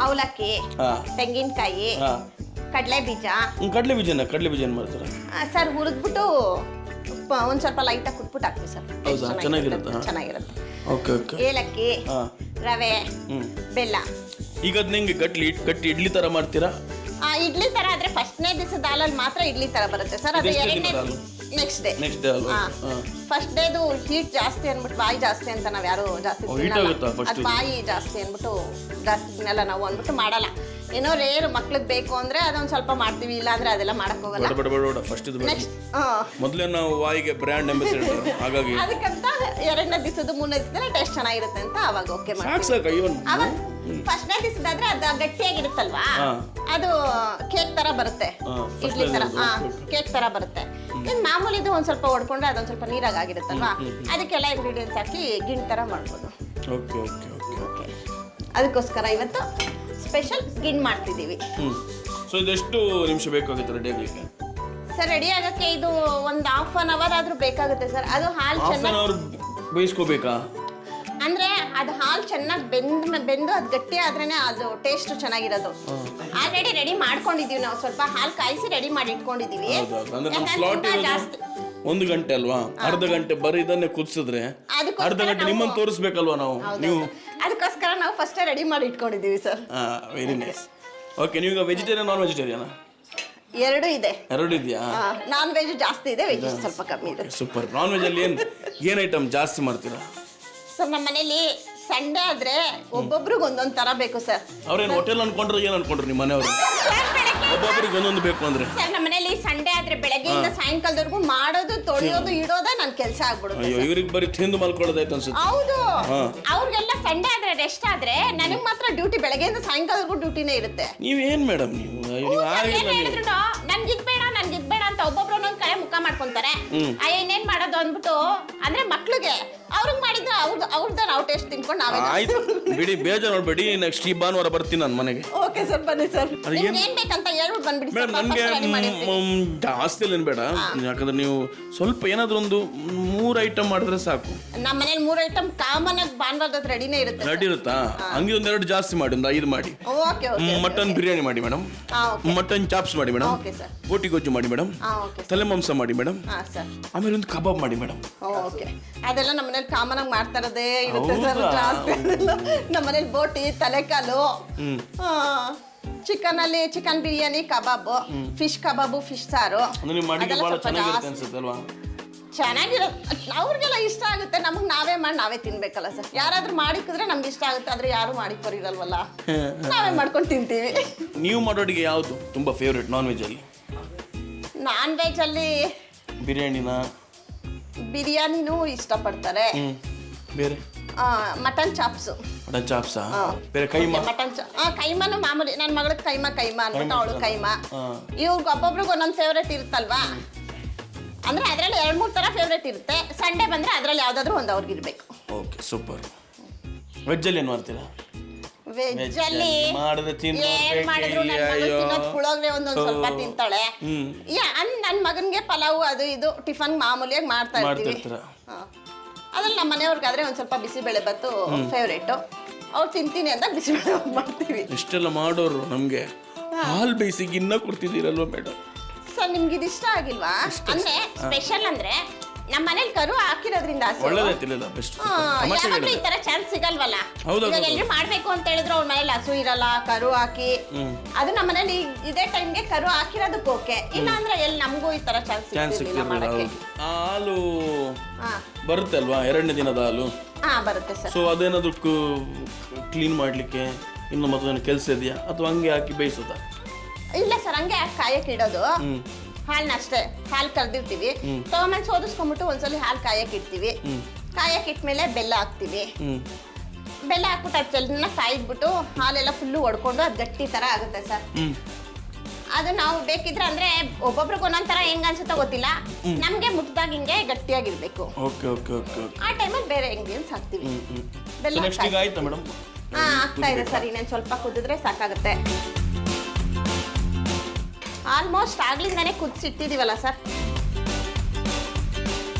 ಅವಲಕ್ಕಿ, ಹಾ, ತೆಂಗಿನಕಾಯಿ, ಹಾ, ಕಡಲೆ ಬೀಜ. ಕಡಲೆ ಬೀಜ ಮಾಡ್ತಾರೆ ಸರ್ ಹುರಿದ್ಬಿಟ್ಟು ಒಂದ್ ಸ್ವಲ್ಪ ಲೈಟಾಗಿ ಕುಟ್ಬಿಟ್ಟು ಹಾಕ್ತೀವಿ ಸರ್. ಹೌದಾ? ಚೆನ್ನಾಗಿರುತ್ತೆ. ಚೆನ್ನಾಗಿರುತ್ತೆ. Okay okay. ಏಲಕ್ಕಿ, ಹಾ, ರವೆ, ಬೆಲ್ಲ. ಈಗ ಅದ್ ನಿಂಗೆ ಗಟ್ಟಿ ಇಡ್ಲಿ ತರ ಮಾಡ್ತೀರಾ? ಇಡ್ಲಿ ತರ ಆದ್ರೆ ಫಸ್ಟ್ನೇ ದಿವಸದ ಹಾಲಲ್ಲಿ ಮಾತ್ರ ಇಡ್ಲಿ ತರ ಬರುತ್ತೆ ಸರ್. ಅದು ಎರಡನೇ ನೆಕ್ಸ್ಟ್ ಡೇ ಅಲ್ವಾ? ಫಸ್ಟ್ ಡೇದು ಹೀಟ್ ಜಾಸ್ತಿ ಅಂದ್ಬಿಟ್ಟು ಬಾಯಿ ಜಾಸ್ತಿ ಅಂತ ನಾವ್ ಯಾರು ಜಾಸ್ತಿ ಅದು ಬಾಯಿ ಜಾಸ್ತಿ ಅಂದ್ಬಿಟ್ಟು ಜಾಸ್ತಿ ತಿನ್ನಲ್ಲ ನಾವು ಅಂದ್ಬಿಟ್ಟು ಮಾಡಲ್ಲ. ಏನೋ ರೇರು ಮಕ್ಳಿಗೆ ಬೇಕು ಅಂದ್ರೆ ಅದೊಂದ್ ಸ್ವಲ್ಪ ಮಾಡ್ತೀವಿ, ಇಲ್ಲ ಅಂದ್ರೆ ಅದೆಲ್ಲ ಮಾಡಕ್ ಹೋಗಲ್ಲ. ಬೇಡ ಫಸ್ಟ್ ಇದು ಮೊದಲೇ ನಾವು ವಾಯಿಗೆ ಬ್ರ್ಯಾಂಡ್ ಅಂಬಾಸಿಡರ್, ಹಾಗಾಗಿ ಅದಕ್ಕಂತ ಎರಡನೇ ದಿವಸದ ಮೂರನೇ ದಿವಸದಲ್ಲಿ ಟೇಸ್ಟ್ ಚೆನ್ನಾಗಿರುತ್ತೆ ಅಂತ ಅವಾಗ ಓಕೆ ಮಾಡ್ತೀವಿ. ಅವಾಗ ಫಸ್ಟ್ನೇ ದಿವಸದಾದ್ರೆ ಅದು ಗಟ್ಟಿಯಾಗಿರುತ್ತಲ್ವಾ, ಅದು ಕೇಕ್ ತರ ಬರುತ್ತೆ, ಇಡ್ಲಿ ತರ ಕೇಕ್ ತರ ಬರುತ್ತೆ. ಇನ್ ಮಾಮೂಲಿದು ಒಂದ್ ಸ್ವಲ್ಪ ಹೊಡ್ಕೊಂಡ್ರೆ ಅದೊಂದ್ ಸ್ವಲ್ಪ ನೀರಾಗಿ ಆಗಿರುತ್ತಲ್ವಾ, ಅದಕ್ಕೆಲ್ಲ ಇಂಗ್ರೀಡಿಯೆಂಟ್ಸ್ ಹಾಕಿ ಗಿಣ್ ತರ ಮಾಡ್ಬೋದು. Okay okay okay okay. ಅದಕ್ಕೋಸ್ಕರ ಇವತ್ತು ಸ್ಪೆಷಲ್ ಗಿಣ್ ಮಾಡ್ತಿದ್ದೀವಿ. ಸೊ ಇದೆಷ್ಟು ನಿಮಿಷ ಬೇಕಾಗುತ್ತೆ ರೆಡಿ ಆಗ್ಲಿಕ್ಕೆ? ಸರ್ ರೆಡಿ ಆಗಕ್ಕೆ ಇದು ಒಂದು ಹಾಫ್ ಅನ್ ಅವರ್ ಆದ್ರೂ ಬೇಕಾಗುತ್ತೆ ಸರ್. ಅದು ಹಾಲು ಹಾಫ್ ಅನ್ ಚೆನ್ನಾಗಿ ಅವರ್ ಬೇಯಿಸ್ಕೋಬೇಕಾ? ಅಂದ್ರೆ ಅದು ಹಾಲು ಚೆನ್ನಾಗಿ ಬೆಂದು ಅದು ಗಟ್ಟಿ ಆದ್ರೇನೆ ಅದು ಟೇಸ್ಟ್ ಚೆನ್ನಾಗಿರೋದು. ಆಲ್ರೆಡಿ ರೆಡಿ ಮಾಡ್ಕೊಂಡಿದೀವಿ ನಾವು, ಸ್ವಲ್ಪ ಹಾಲು ಕಾಯಿಸಿ ರೆಡಿ ಮಾಡಿ ಇಟ್ಕೊಂಡಿದೀವಿ. ಅಂದ್ರೆ ನಮ್ಮ ಸ್ಲಾಟ್ ಇರೋದು 1 ಗಂಟೆ ಅಲ್ವಾ? ಅರ್ಧ ಗಂಟೆ ಬರೀ ಇದನ್ನೇ ಕುದಿಸಿದ್ರೆ ಅರ್ಧ ಗಂಟೆ ನಿಮ್ಮನ್ನು ತೋರಿಸ್ಬೇಕಲ್ವಾ ನಾವು? ನೀವು ಅದಕ್ಕೋಸ್ಕರ ನಾವು ಫಸ್ಟ್ ರೆಡಿ ಮಾಡಿ ಇಟ್ಕೊಂಡಿದೀವಿ ಸರ್. Very nice. ಓಕೆ, ನೀವು ಈಗ ವೆಜಿಟೇರಿಯನ್ ನಾನ್ ವೆಜಿಟೇರಿಯನ್ ಎರಡು ಇದೆ. ಎರಡು ಇದೆಯಾ? ನಾನ್ ವೆಜ್ ಜಾಸ್ತಿ ಇದೆ, ವೆಜ್ ಸ್ವಲ್ಪ ಕಮ್ಮಿ ಇದೆ. ಸೂಪರ್. ನಾನ್ ವೆಜ್ ಅಲ್ಲಿ ಏನ್ ಐಟಮ್ ಜಾಸ್ತಿ ಮಾಡ್ತೀರಾ? ಸರ್ ನಮ್ಮ ಮನೇಲಿ ಸಂಡೇ ಆದ್ರೆ ಒಬ್ಬೊಬ್ರಿಗೆ ಒಂದೊಂದ್ ತರ ಬೇಕು ಸರ್. ಅವ್ರೇನು ಹೋಟೆಲ್ ಅನ್ಕೊಂಡ್ರೆ ಏನ್ ಅನ್ಕೊಂಡ್ರು ನಿಮ್ಮ ಮನೆಯವರು? ಒಬ್ಬೊಬ್ರಿಗೆ ಒಂದೊಂದು ಬೇಕು ಅಂದ್ರೆ ಸರ್ ನಮ್ಮ ಮನೇಲಿ ಸಂಡೇ ಆದ್ರೆ ಬೆಳಗ್ಗೆಯಿಂದ ಸಾಯಂಕಾಲದವರೆಗೂ ಮಾಡೋದು ತೊಳೆಯೋದು ಇಡೋದೇ ನನ್ ಕೆಲಸ ಆಗ್ಬಿಡುತ್ತೆ. ಅಯ್ಯೋ, ಇವ್ರಿಗೆ ಬರೀ ತಿಂದು ಮಲ್ಕೊಳ್ಳೋದಾಯ್ತು ಅನ್ಸುತ್ತೆ. ಹೌದು, ಅವ್ರಿಗೆಲ್ಲ ಸಂಡೇ ಆದ್ರೆ ರೆಸ್ಟ್ ಆದ್ರೆ ನನಗ್ ಮಾತ್ರ ಡ್ಯೂಟಿ ಬೆಳಗ್ಗೆಯಿಂದ ಸಾಯಂಕಾಲದವರೆಗೂ ಡ್ಯೂಟಿನೇ ಇರುತ್ತೆ. ನೀವೇನ್ ಮೇಡಮ್ ನೀವು ನನ್ಗಿದ್ ಬೇಡ ಅಂತ ಒಬ್ಬೊಬ್ರು ಒಂದೊಂದ್ ಕಡೆ ಮುಖ ಮಾಡ್ಕೊಂತಾರೆ. ಇನ್ನೇನ್ ಮಾಡೋದು ಅಂದ್ಬಿಟ್ಟು ಅಂದ್ರೆ ಮಕ್ಳಿಗೆ ಅವ್ರಿಗೆ ಮಾಡಿದ್ರೆ ಅವ್ರದ್ದು ನಾವು ಟೇಸ್ಟ್ ತಿನ್ಕೊಂಡು ನಾವೇ. ಆಯ್ತು ಬಿಡಿ, ಬೇಜಾರು ನೋಡ್ಬೇಡಿ. ನೆಕ್ಸ್ಟ್ ಈ ಭಾನುವಾರ ಬರ್ತೀನಿ ನಾನು ಮನೆಗೆ. ಓಕೆ ಸರ್, ಬನ್ನಿ ಸರ್. ಏನ್ ಬೇಕಂತ ಹೇಳ್ಬಿಟ್ಟು ಬಂದ್ಬಿಡಿ. ಮೇಡಮ್ ನನಗೆ ಜಾಸ್ತಿ ಏನ್ ಬೇಡ, ಯಾಕಂದ್ರೆ ನೀವು ಸ್ವಲ್ಪ ಏನಾದ್ರು ಒಂದು 3 ಐಟಮ್ ಮಾಡಿದ್ರೆ ಸಾಕು. ನಮ್ಮ ಮನೇಲಿ 3 ಐಟಮ್ ಕಾಮನ್ ಆಗಿ ಭಾನುವಾರದ ರೆಡಿನೇ ಇರುತ್ತೆ. ರೆಡಿ ಇರುತ್ತಾ? ಹಂಗೆ 1-2 ಜಾಸ್ತಿ ಮಾಡಿ, ಒಂದು 5 ಮಾಡಿ. ಓಕೆ. ಮಟನ್ ಬಿರಿಯಾನಿ ಮಾಡಿ ಮೇಡಮ್, ಮಟನ್ ಚಾಪ್ಸ್ ಮಾಡಿ ಮೇಡಮ್, ಬೋಟಿ ಗೊಜ್ಜು ಮಾಡಿ ಮೇಡಮ್, ತಲೆ ಮಾಂಸ ಮಾಡಿ ಮೇಡಮ್, ಆಮೇಲೆ ಒಂದು ಕಬಾಬ್ ಮಾಡಿ ಮೇಡಮ್. ಓಕೆ, ಅದೆಲ್ಲ ನಮ್ಮ ಮನೇಲಿ ಕಾಮನ್ ಆಗಿ ಮಾಡ್ತಾ ಇರೋದೇ ಇರುತ್ತೆ ಸರ್. ಜಾಸ್ತಿ ನಮ್ಮ ಮನೇಲಿ ಬೋಟಿ, ತಲೆಕಾಲು, ಚಿಕನ್ ಅಲ್ಲಿ ಚಿಕನ್ ಬಿರಿಯಾನಿ, ಕಬಾಬ್, ಫಿಶ್ ಕಬಾಬು, ಫಿಶ್ ಸಾರು. ಚೆನ್ನಾಗಿರುತ್ತೆ, ಅವ್ರಿಗೆಲ್ಲ ಇಷ್ಟ ಆಗುತ್ತೆ. ನಮಗೆ ನಾವೇ ಮಾಡಿ ನಾವೇ ತಿನ್ಬೇಕಲ್ಲ ಸರ್. ಯಾರಾದ್ರೂ ಮಾಡಿಕಿದ್ರೆ ನಮ್ಗೆ ಇಷ್ಟ ಆಗುತ್ತೆ, ಆದ್ರೆ ಯಾರು ಮಾಡಿಕೊರಿರಲ್ವಲ್ಲ, ನಾವೇ ಮಾಡ್ಕೊಂಡು ತಿಂತೀವಿ. ನೀವು ಮಾಡೋ ಅಡುಗೆ ಯಾವುದು ತುಂಬಾ ಫೇವ್ರೇಟ್ ನಾನ್ ವೆಜ್ ಅಲ್ಲಿ? ನಾನ್ ವೆಜ್ ಅಲ್ಲಿ ಬಿರಿಯಾನಿನೂ ಇಷ್ಟಪಡ್ತಾರೆ. ಬೇರೆ ಮಟನ್ ಚಾಪ್ಸು. ಮಟನ್ ಚಾಪ್ಸಾ? ಬೇರೆ ಕೈಮಾ? ಕೈಮಾನು ಮಾಮೂಲಿ. ನನ್ನ ಮಗಳಿಗೆ ಕೈಮಾ ಅಂದ್ಬಿಟ್ಟು ಅವಳು ಕೈಮಾ. ಇವ್ರಿಗೆ ಒಬ್ಬೊಬ್ರಿಗೆ ಒಂದೊಂದು ಫೇವ್ರೇಟ್ ಇರುತ್ತಲ್ವಾ, ಅಂದ್ರೆ ಅದ್ರಲ್ಲಿ 2-3 ತರ ಫೇವ್ರೇಟ್ ಇರುತ್ತೆ. ಸಂಡೇ ಬಂದ್ರೆ ಅದ್ರಲ್ಲಿ ಯಾವ್ದಾದ್ರು ಒಂದು ಅವ್ರಿಗೆ ಇರ್ಬೇಕು. Okay, super. ವೆಜ್ ಅಲ್ಲಿ ಏನ್ ಮಾಡ್ತೀರಾ? ವೆಜ್ ಅಲ್ಲಿ ಮಾಡಿದ್ರೆ ಏನ್ ಮಾಡಿದ್ರು ನನ್ನ ಮಗಳು ತಿನ್ನೋದು ಪುಳೋಗ್ರೆ ಒಂದೊಂದು ಸ್ವಲ್ಪ ತಿಂತಾಳೆ. ನನ್ನ ಮಗನ್ಗೆ ಪಲಾವು ಅದು ಇದು ಟಿಫನ್ ಮಾಮೂಲಿಯಾಗಿ ಮಾಡ್ತಾ ಇರ್ತೀವಿ. ಅದ್ರಲ್ಲಿ ನಮ್ಮ ಮನೆಯವ್ರಿಗಾದ್ರೆ ಒಂದ್ ಸ್ವಲ್ಪ ಬಿಸಿಬೇಳೆ ಬಾತು ಫೇವ್ರೇಟ್. ಅವ್ರು ತಿಂತೀನಿ ಅಂತ ಬಿಸಿಬೇಳೆ ಮಾಡ್ತೀವಿ. ಇಷ್ಟೆಲ್ಲ ಮಾಡೋರು ನಮ್ಗೆ ಹಾಲು ಬೇಯಿಸಿ ಗಿನ್ನ ಕೊಡ್ತಿದ್ದೀರಲ್ವಾ ಮೇಡಮ್? ಸರ್ ನಿಮ್ಗೆ ಇದು ಇಷ್ಟ ಆಗಿಲ್ವಾ? ಅಂದ್ರೆ ಸ್ಪೆಷಲ್ ಅಂದ್ರೆ ನಮ್ಮ ಮನೇಲಿ ಕರು ಹಾಕಿರೋದ್ರಿಂದ ಯಾವಾಗ್ಲೂ ಈ ತರ ಚಾನ್ಸ್ ಸಿಗಲ್ವಲ್ಲ. ಎಲ್ಲರೂ ಮಾಡ್ಬೇಕು ಅಂತ ಹೇಳಿದ್ರು ಅವ್ರ ಮನೇಲಿ ಹಸು ಇರಲ್ಲ, ಕರು ಹಾಕಿ ಅದು ನಮ್ಮ ಮನೇಲಿ ಇದೇ ಟೈಮ್ಗೆ ಕರು ಹಾಕಿರೋದಕ್ಕೆ ಓಕೆ. ಇಲ್ಲ ಅಂದ್ರೆ ಎಲ್ಲಿ ನಮಗೂ ಈ ತರ ಚಾನ್ಸ್ ಸಿಗ್ತಿರ್ಲಿಲ್ಲ ಮಾಡಕ್ಕೆ. ಹಾಲು ಬರುತ್ತೆ ಅಲ್ವಾ, 2ನೇ ದಿನದ ಹಾಲು? ಬರುತ್ತೆ ಸರ್. ಸೊ ಅದೇನಾದ್ರು ಕ್ಲೀನ್ ಮಾಡ್ಲಿಕ್ಕೆ ಇನ್ನು ಮತ್ತೊಂದು ಕೆಲಸ ಇದೆಯಾ, ಅಥವಾ ಹಂಗೆ ಹಾಕಿ ಬೇಯಿಸೋದಾ? ಇಲ್ಲ ಸರ್, ಹಂಗೆ ಕಾಯಕ್ಕೆ ಇಡೋದು ಹಾಲ್ನ ಅಷ್ಟೇ. ಹಾಲು ಕರ್ದಿರ್ತೀವಿ, ತಗೊಂಡ್ಮೇಲೆ ಸೋದಿಸ್ಕೊಂಡ್ಬಿಟ್ಟು ಒಂದ್ಸಲಿ ಹಾಲು ಕಾಯಕ್ಕೆ ಇಡ್ತೀವಿ. ಕಾಯಕ್ಕೆ ಇಟ್ಮೇಲೆ ಬೆಲ್ಲ ಹಾಕ್ತಿವಿ. ಬೆಲ್ಲ ಹಾಕ್ಬಿಟ್ಟು ಅದು ಚೆನ್ನಾಗಿ ಕಾಯಿದ್ಬಿಟ್ಟು ಹಾಲೆಲ್ಲ ಫುಲ್ಲು ಒಡ್ಕೊಂಡು ಅದು ಗಟ್ಟಿ ಥರ ಆಗುತ್ತೆ ಸರ್. ಅದು ನಾವು ಬೇಕಿದ್ರೆ ಅಂದ್ರೆ ಒಬ್ಬೊಬ್ರಿಗೆ ಒಂದೊಂದ್ ಥರ ಹೆಂಗ್ ಅನ್ಸುತ್ತೋ ಗೊತ್ತಿಲ್ಲ, ನಮಗೆ ಮುಟ್ದಾಗ ಹಿಂಗೆ ಗಟ್ಟಿಯಾಗಿರ್ಬೇಕು. Okay okay okay okay. ಆ ಟೈಮಲ್ಲಿ ಬೇರೆ ಇಂಗ್ರೀಡಿಯೆಂಟ್ಸ್ ಹಾಕ್ತೀವಿ. ಬೆಲ್ಲ ನೆಕ್ಸ್ಟ್ ಈಗ ಆಯ್ತಾ ಮೇಡಮ್? ಆಗ್ತಾ ಇದೆ ಸರ್, ಇನ್ನೇನು ಸ್ವಲ್ಪ ಕುದಿದ್ರೆ ಸಾಕಾಗುತ್ತೆ. Almost ಆಗ್ಲಿಂದಾನೆ ಕುದಿಸಿಟ್ಟಿದೀವಲ್ಲ sir.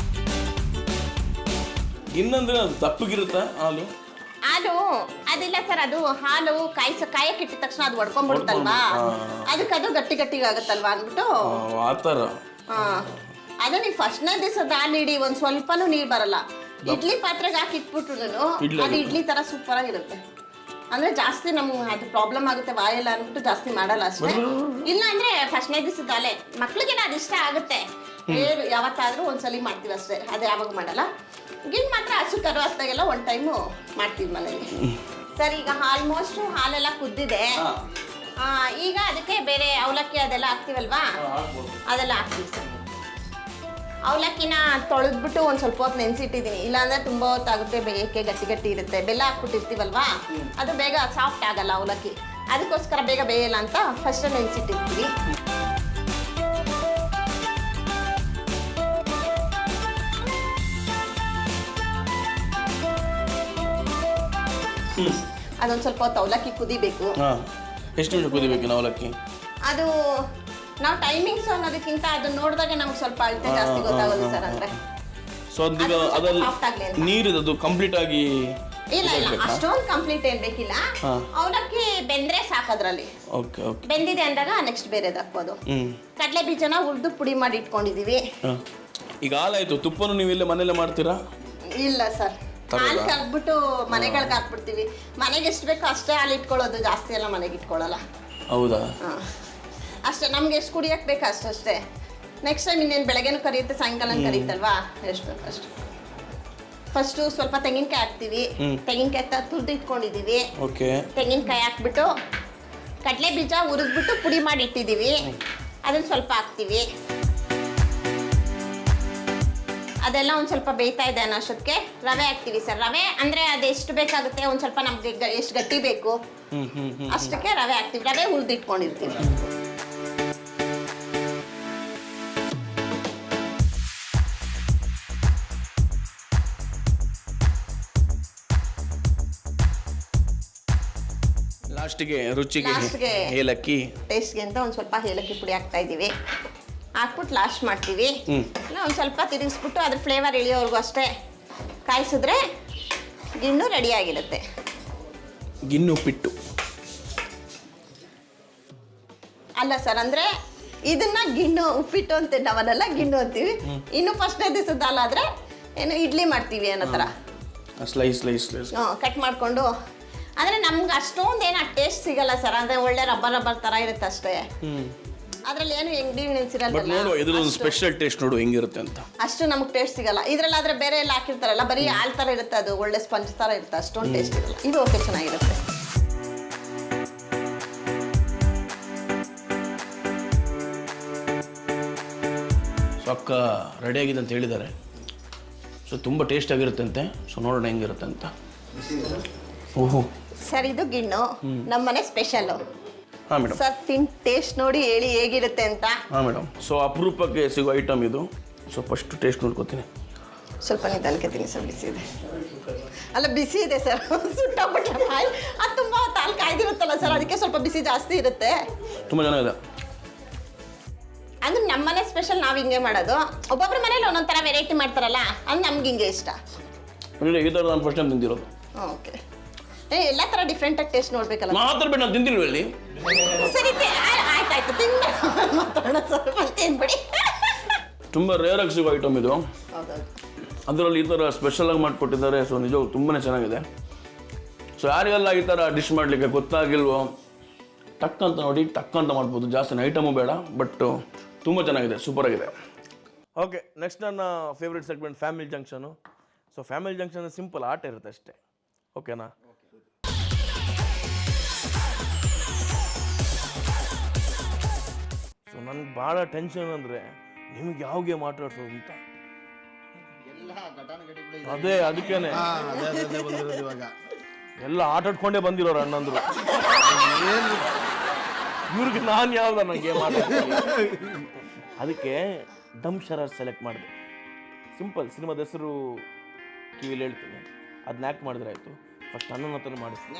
ಇನ್ನಂದ್ರೆ ಅದು ದಪ್ಪಗಿರುತ್ತಾ ಹಾಲು? ಹಾಲು ಅದಿಲ್ಲ ಸರ್, ಅದು ಹಾಲು ಕಾಯಕ್ಕೆ ಇಟ್ಟಿದ ತಕ್ಷಣ ಅದು ಒಡ್ಕೊಂಡ್ಬಿಡುತ್ತಲ್ವಾ, ಅದಕ್ಕೆ ಅದು ಗಟ್ಟಿಗಾಗುತ್ತಲ್ವಾ ಅಂದ್ಬಿಟ್ಟು ಆ ಥರ. ಅದು ನೀವು ಫಸ್ಟ್ನೇ ದಿವಸದ ಹಾಲು ಇಡಿ, ಒಂದು ಸ್ವಲ್ಪನೂ ನೀರು ಬರಲ್ಲ. ಇಡ್ಲಿ ಪಾತ್ರೆಗೆ ಹಾಕಿ ಇಟ್ಬಿಟ್ಟು ಅದು ಇಡ್ಲಿ ಥರ ಸೂಪರ್ ಆಗಿರುತ್ತೆ. ಅಂದ್ರೆ ಜಾಸ್ತಿ ನಮ್ಗೆ ಅದು ಪ್ರಾಬ್ಲಮ್ ಆಗುತ್ತೆ ಬಾಯೆಲ್ಲ ಅಂದ್ಬಿಟ್ಟು ಜಾಸ್ತಿ ಮಾಡಲ್ಲ ಅಷ್ಟೇ. ಇಲ್ಲ ಅಂದ್ರೆ ಫಸ್ಟ್ನೇ ದಿವಸದ ಹಾಲೆ ಮಕ್ಳಿಗೆಲ್ಲ ಅದು ಇಷ್ಟ ಆಗುತ್ತೆ, ಯಾವತ್ತಾದ್ರೂ ಒಂದ್ಸಲಿ ಮಾಡ್ತೀವಿ ಅಷ್ಟೇ, ಅದು ಯಾವಾಗ ಮಾಡಲ್ಲ. ಗಿಣ್ ಮಾತ್ರ ಹಸು ಕರು ಹಸ್ದಾಗೆಲ್ಲ ಒಂದು ಟೈಮು ಮಾಡ್ತೀವಿ ಮನೇಲಿ. ಸರ್ ಈಗ ಆಲ್ಮೋಸ್ಟ್ ಹಾಲೆಲ್ಲ ಕುದ್ದಿದೆ. ಈಗ ಅದಕ್ಕೆ ಬೇರೆ ಅವಲಕ್ಕಿ ಅದೆಲ್ಲ ಹಾಕ್ತೀವಲ್ವಾ, ಅದೆಲ್ಲ ಹಾಕ್ತೀವಿ ಸರ್. ಅವಲಕ್ಕಿನ ತೊಳೆದ್ಬಿಟ್ಟು ಒಂದು ಸ್ವಲ್ಪ ಹೊತ್ತು ನೆನೆಸಿಟ್ಟಿದ್ದೀನಿ, ಇಲ್ಲಾಂದ್ರೆ ತುಂಬ ಹೊತ್ತಾಗುತ್ತೆ ಬೇಯಕ್ಕೆ, ಗಟ್ಟಿ ಇರುತ್ತೆ. ಬೆಲ್ಲ ಹಾಕ್ಬಿಟ್ಟಿರ್ತೀವಲ್ವಾ, ಅದು ಬೇಗ ಸಾಫ್ಟ್ ಆಗಲ್ಲ ಅವಲಕ್ಕಿ, ಅದಕ್ಕೋಸ್ಕರ ಬೇಗ ಬೇಯಲ್ಲ ಅಂತ ಫಸ್ಟ್ ನೆನೆಸಿಟ್ಟಿರ್ತೀವಿ. ಅದೊಂದು ಸ್ವಲ್ಪ ಹೊತ್ತು ಅವಲಕ್ಕಿ ಕುದಿಬೇಕು. ಎಷ್ಟು ನಿಮಿಷ ಕುದಿಬೇಕು ಅವಲಕ್ಕಿ? ಅದು ನಾವು ಟೈಮಿಂಗ್ಸ್ ಅನ್ನೋದಕ್ಕಿಂತ ಅದನ್ನ ನೋಡಿದಾಗ ನಮ್ಗೆ ಸ್ವಲ್ಪ ಅಳತೆ ಜಾಸ್ತಿ ಗೊತ್ತಾಗೋದು ಸರ್. ಅಂದ್ರೆ ಸೊ ಅದೀಗ ಅದ್ರಲ್ಲಿ ನೀರಿದು ಕಂಪ್ಲೀಟ್ ಆಗಿ ಇಲ್ಲ ಅಷ್ಟೊಂದು ಕಂಪ್ಲೀಟ್ ಏನ್ ಬೇಕಿಲ್ಲ, ಅವಲಕ್ಕಿ ಬೆಂದ್ರೆ ಸಾಕದ್ರಲ್ಲಿ. Okay okay. ಬೆಂದಿದೆ ಅಂದಾಗ ನೆಕ್ಸ್ಟ್ ಬೇರೆದು ಹಾಕ್ಬೋದು. ಕಡಲೆ ಬೀಜನ ಹುರಿದು ಪುಡಿ ಮಾಡಿ ಇಟ್ಕೊಂಡಿದೀವಿ. ಈಗ ಹಾಲಾಯ್ತು, ತುಪ್ಪನು ನೀವು ಇಲ್ಲೇ ಮನೇಲೆ ಮಾಡ್ತೀರಾ? ಇಲ್ಲ ಸರ್, ಹಾಲು ಕರ್ಬಿಟ್ಟು ಮನೆಗಳಿಗೆ ಹಾಕ್ಬಿಡ್ತೀವಿ. ಮನೆಗೆ ಎಷ್ಟು ಬೇಕೋ ಅಷ್ಟೇ ಹಾಲು ಇಟ್ಕೊಳ್ಳೋದು, ಜಾಸ್ತಿ ಎಲ್ಲ ಮನೆಗೆ ಇಟ್ಕೊಳ್ಳಲ್ಲ. ಹೌದಾ? ಅಷ್ಟೇ, ನಮ್ಗೆ ಎಷ್ಟು ಕುಡಿಯಕ್ಕೆ ಬೇಕು ಅಷ್ಟೇ. ನೆಕ್ಸ್ಟ್ ಟೈಮ್ ಇನ್ನೇನು ಬೆಳಗ್ಗೆನೂ ಕರಿಯುತ್ತೆ ಸಾಯಂಕಾಲ ಕರೀತಲ್ವಾ, ಎಷ್ಟು ಬೇಕು ಅಷ್ಟು. ಫಸ್ಟು ಸ್ವಲ್ಪ ತೆಂಗಿನಕಾಯಿ ಹಾಕ್ತೀವಿ. ತೆಂಗಿನಕಾಯಿ ತುರಿದು ಇಟ್ಕೊಂಡಿದ್ದೀವಿ. ತೆಂಗಿನಕಾಯಿ ಹಾಕ್ಬಿಟ್ಟು ಕಡಲೆ ಬೀಜ ಹುರಿದ್ಬಿಟ್ಟು ಪುಡಿ ಮಾಡಿ ಇಟ್ಟಿದ್ದೀವಿ, ಅದನ್ನ ಸ್ವಲ್ಪ ಹಾಕ್ತೀವಿ. ಅದೆಲ್ಲ ಒಂದು ಸ್ವಲ್ಪ ಬೇಯ್ತಾ ಇದೆ ಅನ್ನೋಷ್ಟಕ್ಕೆ ರವೆ ಹಾಕ್ತೀವಿ ಸರ್. ರವೆ ಅಂದರೆ ಅದು ಎಷ್ಟು ಬೇಕಾಗುತ್ತೆ, ಒಂದು ಸ್ವಲ್ಪ ನಮ್ಗೆ ಎಷ್ಟು ಗಟ್ಟಿ ಬೇಕು ಅಷ್ಟಕ್ಕೆ ರವೆ ಹಾಕ್ತೀವಿ. ರವೆ ಹುರಿದು ಇಟ್ಕೊಂಡಿರ್ತೀವಿ. ಲಾಸ್ಟಿಗೆ ರುಚಿಗೆ ಏಲಕ್ಕಿ ಟೇಸ್ಟ್ಗೆ ಅಂತ ಒಂದು ಸ್ವಲ್ಪ ಏಲಕ್ಕಿ ಪುಡಿ ಹಾಕ್ತಾ ಇದ್ದೀವಿ. ಹಾಕ್ಬಿಟ್ಟು ಲಾಸ್ಟ್ ಮಾಡ್ತೀವಿ. ಇಲ್ಲ ಒಂದು ಸ್ವಲ್ಪ ತಿರುಗಿಸ್ಬಿಟ್ಟು ಅದ್ರ ಫ್ಲೇವರ್ ಇಳಿಯೋವರೆಗೂ ಅಷ್ಟೇ ಕಾಯಿಸಿದ್ರೆ ಗಿಣ್ಣು ರೆಡಿ ಆಗಿರುತ್ತೆ. ಗಿಣ್ಣು ಉಪ್ಪಿಟ್ಟು ಅಲ್ಲ ಸರ್, ಅಂದರೆ ಇದನ್ನ ಗಿಣ್ಣು ಉಪ್ಪಿಟ್ಟು ಅಂತ ನಾವನ್ನೆಲ್ಲ ಗಿಣ್ಣು ಅಂತೀವಿ. ಇನ್ನು ಫಸ್ಟ್ನೇ ದಿವಸದ ಹಾಲಾದ್ರೆ ಏನು ಇಡ್ಲಿ ಮಾಡ್ತೀವಿ ಅನ್ನೋ ಥರ ಸ್ಲೈಸ್ ಸ್ಲೈಸ್ ಸ್ಲೈಸ್ ಕಟ್ ಮಾಡಿಕೊಂಡು. ಅಂದರೆ ನಮ್ಗೆ ಅಷ್ಟೊಂದು ಏನು ಟೇಸ್ಟ್ ಸಿಗಲ್ಲ ಸರ್, ಅಂದರೆ ಒಳ್ಳೆ ರಬ್ಬರ್ ಥರ ಇರುತ್ತೆ ಅಷ್ಟೇ. ಅದ್ರಲ್ಲಿ ಏನು ಇಂಗ್ರೀಡಿಯೆಂಟ್ಸ್ ಇರಲ್ಲ. ಇದ್ರದ್ದು ಸ್ಪೆಷಲ್ ಟೇಸ್ಟ್ ನೋಡು ಹೆಂಗಿರುತ್ತೆ ಅಂತ. ಅಷ್ಟು ನಮಗೆ ಟೇಸ್ಟ್ ಸಿಗಲ್ಲ. ಇದ್ರಲ್ಲಾದ್ರೆ ಬೇರೆ ಎಲ್ಲ ಹಾಕಿರ್ತಾರಲ್ಲ, ಬರೀ ಹಾಲು ಥರ ಇರುತ್ತೆ, ಅದು ಒಳ್ಳೆ ಸ್ಪಂಜ್ ಥರ ಇರುತ್ತೆ, ಅಷ್ಟೊಂದು ಟೇಸ್ಟ್ ಇರಲ್ಲ. ಇದು ಓಕೆ, ಚೆನ್ನಾಗಿರುತ್ತೆ. ಸೊ ಅಕ್ಕ ರೆಡಿಯಾಗಿದೆ ಅಂತ ಹೇಳಿದ್ದಾರೆ. ಸೊ ತುಂಬ ಟೇಸ್ಟ್ ಆಗಿರುತ್ತೆ ಅಂತೆ. ಸೊ ನೋಡೋಣ ಹೆಂಗಿರುತ್ತೆ ಅಂತ. ಓಹೋ ಸರ್, ಇದು ಗಿಣ್ಣು ನಮ್ಮನೆ ಸ್ಪೆಷಲ್ಲು. ಹಾಂ ಮೇಡಮ್. ಸರ್ ಟೇಸ್ಟ್ ನೋಡಿ ಹೇಳಿ ಹೇಗಿರುತ್ತೆ ಅಂತ. ಹಾಂ ಮೇಡಮ್. ಸೊ ಅಪರೂಪಕ್ಕೆ ಸಿಗೋ ಐಟಮ್ ಇದು. ಸೊ ಫಸ್ಟ್ ಟೇಸ್ಟ್ ನೋಡ್ಕೋತೀನಿ. ಸ್ವಲ್ಪ ನಿಧಾನಕ್ಕೆ ಸರ್, ಬಿಸಿ ಇದೆ. ಅಲ್ಲ ಬಿಸಿ ಇದೆ ಸರ್, ಸುಟ್ಟಬಿಟ್ಟ ಹಾಲು ಅದು ತುಂಬ ಹಾಲು ಕಾಯ್ದಿರುತ್ತಲ್ಲ ಸರ್, ಅದಕ್ಕೆ ಸ್ವಲ್ಪ ಬಿಸಿ ಜಾಸ್ತಿ ಇರುತ್ತೆ. ತುಂಬ ಚೆನ್ನಾಗಿದೆ. ಅಂದ್ರೆ ನಮ್ಮನೆ ಸ್ಪೆಷಲ್ ನಾವು ಹಿಂಗೆ ಮಾಡೋದು. ಒಬ್ಬೊಬ್ಬರ ಮನೇಲಿ ಒಂದೊಂದು ಥರ ವೆರೈಟಿ ಮಾಡ್ತಾರಲ್ಲ, ಅದು ನಮ್ಗೆ ಹಿಂಗೆ ಇಷ್ಟ. ಈ ಥರ ನಾನು ಫಸ್ಟ್ ಟೈಮ್ ತಿಂದಿರೋದು. ಓಕೆ, ಎಲ್ಲ ಥರ ಡಿಫ್ರೆಂಟಾಗಿ ಟೇಸ್ಟ್ ನೋಡ್ಬೇಕಲ್ಲ. ಮಾತಾಡ್ಬೇಡಿ, ನಾನು ತಿಂದಿಲ್ವ ಇಲ್ಲಿ. ಸರಿ ಆಯ್ತಾಯ್ತು, ಮಾತಾಡೋಣ ಸರ್, ಮತ್ತೇನ್ಬಿಡಿ. ತುಂಬ ರೇರ್ ಆಗಿ ಸಿಗೋ ಐಟಮ್ ಇದು. ಅದರಲ್ಲಿ ಈ ಥರ ಸ್ಪೆಷಲಾಗಿ ಮಾಡಿಕೊಟ್ಟಿದ್ದಾರೆ. ಸೊ ನಿಜ ತುಂಬಾ ಚೆನ್ನಾಗಿದೆ. ಸೊ ಯಾರಿಗೆಲ್ಲ ಈ ಥರ ಡಿಶ್ ಮಾಡಲಿಕ್ಕೆ ಗೊತ್ತಾಗಿಲ್ವೋ, ಟಕ್ ಅಂತ ನೋಡಿ ಟಕ್ ಅಂತ ಮಾಡ್ಬೋದು. ಜಾಸ್ತಿ ಐಟಮು ಬೇಡ, ಬಟ್ ತುಂಬ ಚೆನ್ನಾಗಿದೆ, ಸೂಪರಾಗಿದೆ. ಓಕೆ, ನೆಕ್ಸ್ಟ್ ನನ್ನ favourite segment family junction. So family junction simple ಆಟ ಇರುತ್ತೆ ಅಷ್ಟೇ. ಓಕೆನಾ? ಸೊ ನನಗೆ ಭಾಳ ಟೆನ್ಷನ್ ಅಂದರೆ ನಿಮ್ಗೆ ಯಾವ ಗೇಮ್ ಆಟ ಆಡ್ಸೋದು ಅಂತ. ಅದೇ ಅದಕ್ಕೇನೆ ಬಂದಿರೋದು ಇವಾಗ. ಎಲ್ಲ ಆಟಾಡ್ಕೊಂಡೇ ಬಂದಿರೋರು ಅಣ್ಣಂದ್ರು. ಏನು ಇವ್ರಿಗೆ ನಾನು ಯಾವ್ದ ನನಗೆ ಅದಕ್ಕೆ ಡಮ್ ಶರರ್ ಸೆಲೆಕ್ಟ್ ಮಾಡಿದೆ. ಸಿಂಪಲ್, ಸಿನಿಮಾದ ಹೆಸರು ಕಿವಿಲಿ ಹೇಳ್ತೀನಿ, ಅದನ್ನ ಯಾಕೆ ಮಾಡಿದ್ರೆ ಆಯ್ತು. ಫಸ್ಟ್ ಅಣ್ಣನ ಹತ್ರ ಮಾಡಿಸ್ತೀನಿ.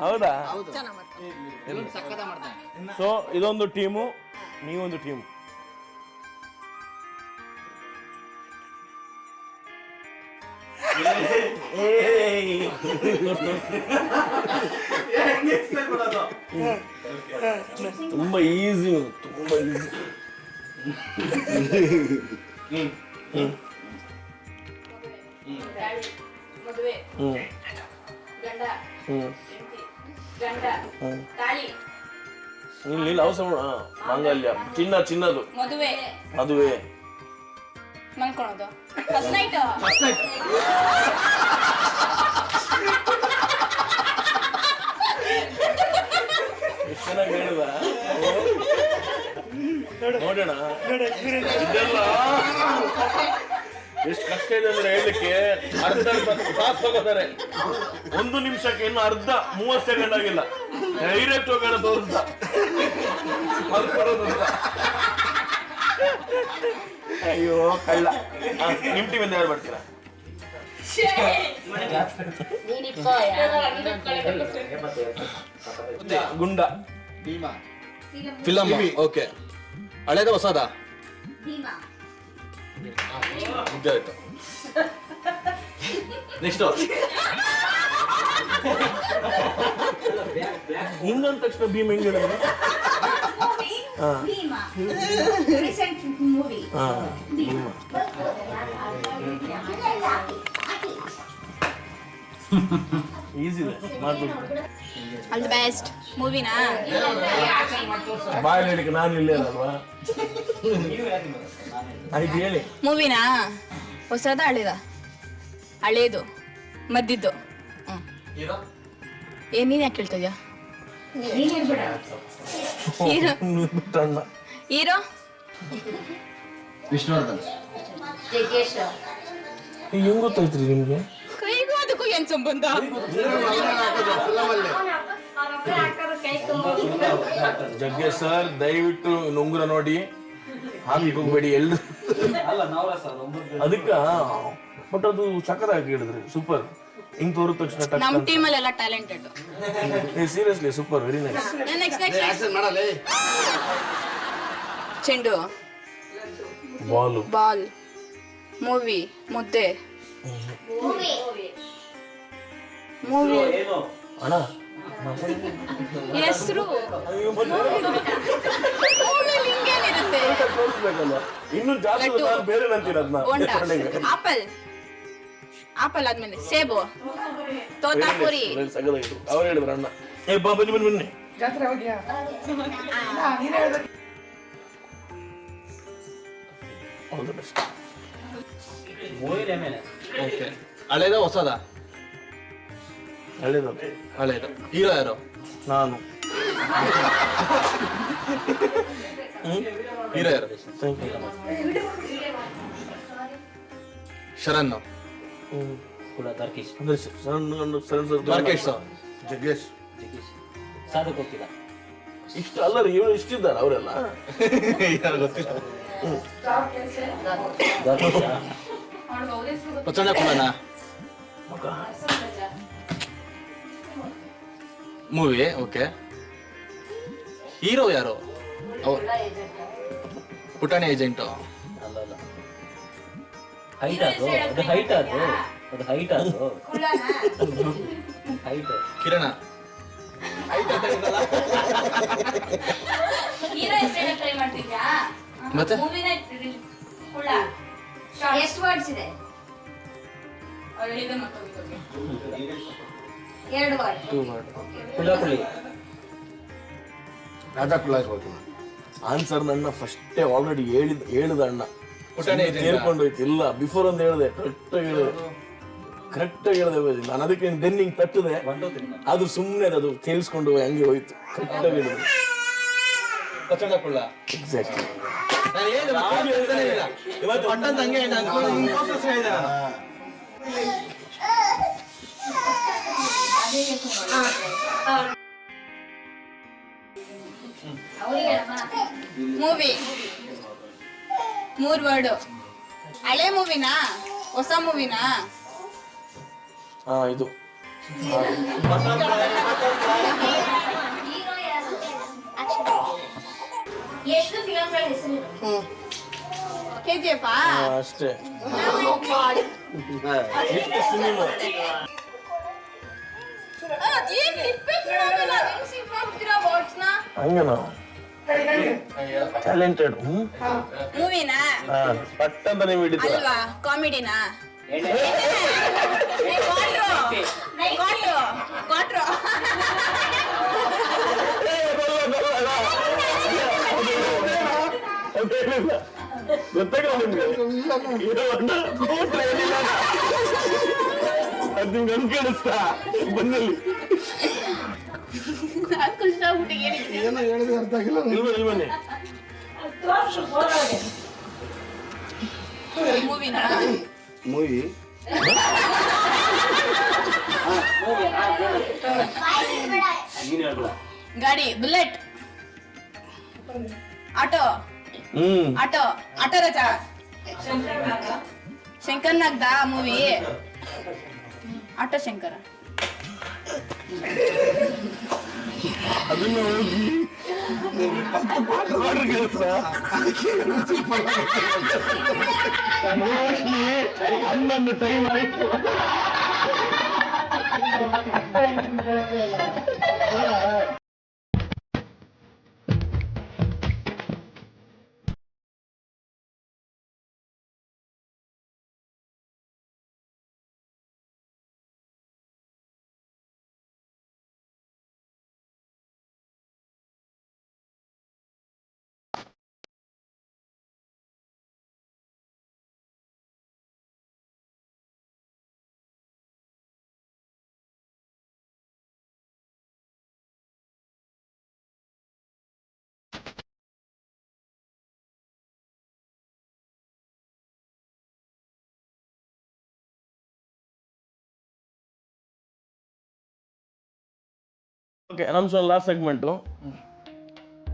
ಹೌದಾ? ಸೊ ಇದೊಂದು ಟೀಮು, ನೀವೊಂದು ಟೀಮು. ತುಂಬಾ ಈಸಿ, ತುಂಬಾ ಈಸಿ. ಇಲ್ಲಿ ಅವಸರ ಮಾಂಗಲ್ಯ, ಚಿನ್ನದು, ಮದುವೆ, ಮಲ್ಕೊಳೋದು, ಫಸ್ಟ್ ನೈಟ್, ಎಷ್ಟು ಚೆನ್ನಾಗಿ ಹೇಳಿದ ನೋಡೋಣ. ಇದೆಲ್ಲ ಎಷ್ಟು ಕಷ್ಟ ಇದೆ ಅಂದ್ರೆ ಹೇಳಲಿಕ್ಕೆ. ಅರ್ಧ ತಾಸು ಹೋಗೋದಾರೆ, 1 ನಿಮಿಷಕ್ಕೆ ಇನ್ನು ಅರ್ಧ 30 ಸೆಕೆಂಡ್ ಆಗಿಲ್ಲ, ಡೈರೆಕ್ಟ್ ಹೋಗೋಣ ತೋರಿಸ್ದ ಮಲ್ಕೊಡೋದು ಅಂತ. ಅಯ್ಯೋ ಕಳ್ಳ. ನಿಮ್ ಟೀಮಿಂದ ಹೇಳ್ಬರ್ತೀರಾ? ಗುಂಡ, ಫಿಲಮ್. ಓಕೆ, ಹಳೇದ ಹೊಸದ? ಆಯ್ತು. ನೆಕ್ಸ್ಟ್ ಹಿಂಗಂದ ತಕ್ಷಣ ಭೀಮ್ ಹೆಂಗ್ ಹೇಳಿದ್ರೆ ಈಸಿ ಇದೆ ಮಾಡ್ಬೋದು. All the best. ಮೂವಿನಾ ಬಾಯಲ್ಲಿ ಹೇಳಿಕೆ ನಾನು ಇಲ್ಲೇ ಅಲ್ವಾ? ಆಯ್ತು ಹೇಳಿ. ಮೂವಿನಾ ಹೊಸದ ಹಳೇದ? ಹಳೇದು, ಮದ್ದಿದ್ದು. ಏನ್ ನೀನ್ ಯಾಕೆ ಹೇಳ್ತಾ ಇದ್ಯಾ? ಹೀರೋ ವಿಷ್ಣುವರ್ಧನ್. ಹೆಂಗ್ ಗೊತ್ತಾಯ್ತ್ರಿ ನಿಮ್ಗೆ? ಕೈಗೂ ಅದಕ್ಕೂ ಏನ್ ಸಂಬಂಧ? ಜಗ್ಗೇಶ್ ಸರ್ ದಯವಿಟ್ಟು ನುಂಗುರ ನೋಡಿ ಹಾಕಿ ಹೋಗ್ಬೇಡಿ ಎಲ್ರು. ಅದಕ್ಕ ಬಟ್ ಅದು ಸಖತ್ತಾಗಿ ಹೇಳಿದ್ರಿ, ಸೂಪರ್. ಹಿಂಗ್ ತೋರಿದ ತಕ್ಷಣ ನಮ್ ಟೀಮಲ್ಲಿ ಎಲ್ಲ talented. Seriously super, very nice. ಚೆಂಡು, ಬಾಲ್, ಮೂವಿ, ಮುದ್ದೆ, ಮೂವಿ ಅಣ್ಣ ಹೆಸರು ತೋರಿಸ್ಬೇಕಲ್ಲ, ಇನ್ನು ಜಾಸ್ತಿ ಬೇರೆ ನಂತೀರ ಅದನ್ನ. ಆಪಲ್, ಆಪಲ್ ಆದ್ಮೇಲೆ ಸೇಬು, ತೋತಾಪುರಿ. ಅವ್ರು ಹೇಳಿದ್ರು ಅಣ್ಣ. ಏ ಬಾ ಬನ್ನಿ ಬನ್ನಿ ಬನ್ನಿ. All the best. ಓಕೆ, ಹಳೇದ ಹೊಸದ? ಹಳೇದು. ಹಳೇದು. ಹೀರೋ ಯಾರು? ನಾನು. ಹೀರೋ ಯಾರು? ಶರಣ್. ಮಾರ್ಕೇಶ್. ಜಗ್ಗೇಶ್. ಸಾಧಕ್ ಹೋಗ್ತಿಲ್ಲ. ಇಷ್ಟು ಅಲ್ಲರಿ, ಇವರು ಇಷ್ಟಿದ್ದಾರೆ ಅವರೆಲ್ಲ. ಪಚಣ್ಣ ಕುಲನ ಮೂವಿ. ಓಕೆ, ಹೀರೋ ಯಾರು? ಪುಟಾಣಿ ಏಜೆಂಟು. ಹೈಟ್ ಅದು, ಅದು ಹೈಟ್ ಅದು, ಅದು ಹೈಟ್ ಅದು, ಹೈಟ್. ಕಿರಣ. ಮತ್ತೆ ಎಷ್ಟು ವರ್ಡ್ಸ್ ಇದೆ? 2 ವರ್ಡ್. ಕುಳ್ಳಾಪುಳಿ. ರಾಜಾ ಕುಳ್ಳ ಇರ್ಬೇಕು. ಆನ್ಸರ್ ನನ್ನ ಫಸ್ಟೇ ಆಲ್ರೆಡಿ ಹೇಳಿದ ಅಣ್ಣ. ಸೇರ್ಕೊಂಡೋಯ್ತು. ಇಲ್ಲ, ಬಿಫೋರ್ ಒಂದು ಹೇಳಿದೆ, ಕರೆಕ್ಟಾಗಿ ಹೇಳಿದೆ ನಾನು. ಅದಕ್ಕೆ ದೆನ್ನಿಂಗ್ ತಟ್ಟಿದೆ, ಅದು ಸುಮ್ಮನೆ ಅದು ಕೇಳಿಸ್ಕೊಂಡು ಹಂಗೆ ಹೋಯ್ತು. ಕರೆಕ್ಟಾಗಿ ಹೇಳಿದೆ. ಎಕ್ಸಾಕ್ಟ್ಲಿ. Movie 3 word. ಹಳೆ ಮೂವಿನಾ ಹೊಸ ಮೂವಿನಾ? ಇದು ಎಷ್ಟು ಫಿಲಂಗಳ ಹೆಸರು? KGF ಅಷ್ಟೇ. ಹಂಗೇನ ಟ್ಯಾಲೆಂಟೆಡ್ ಮೂವಿನಾ ಪಟ್ ಅಂತ ನೀವು ಹಿಡಿತೀರ. ಅಲ್ವಾ? ಕಾಮಿಡಿನಾ? ಗೊತ್ತಾಗಲ್ಲ ನಿಮ್ಗೆ ಅದು ನಿಮ್ಗೆ ಅನ್ಕೇಳಿಸ್ತಾ ಬಂದಲ್ಲಿ ಏನೋ ಹೇಳಿದ್ರೆ ಅರ್ಥ ಆಗಿಲ್ಲ. ಇಲ್ಬನ್ನಿ ಮೂವಿನಾ? ಮೂವಿ ಗಾಡಿ ಬುಲೆಟ್ ಆಟೋ ಆಟೋ ಆಟೋ ರಜಾ ಶಂಕರ್ ನಾಗ್ದ ಮೂವಿ ಆಟೋ ಶಂಕರ. ಅದನ್ನ ಹೋಗಿ ಹನ್ನೊಂದು ಟೈಮ್ ಆಯ್ತು. ಓಕೆ, ನಮ್ಮ ಲಾಸ್ಟ್ ಸೆಗ್ಮೆಂಟು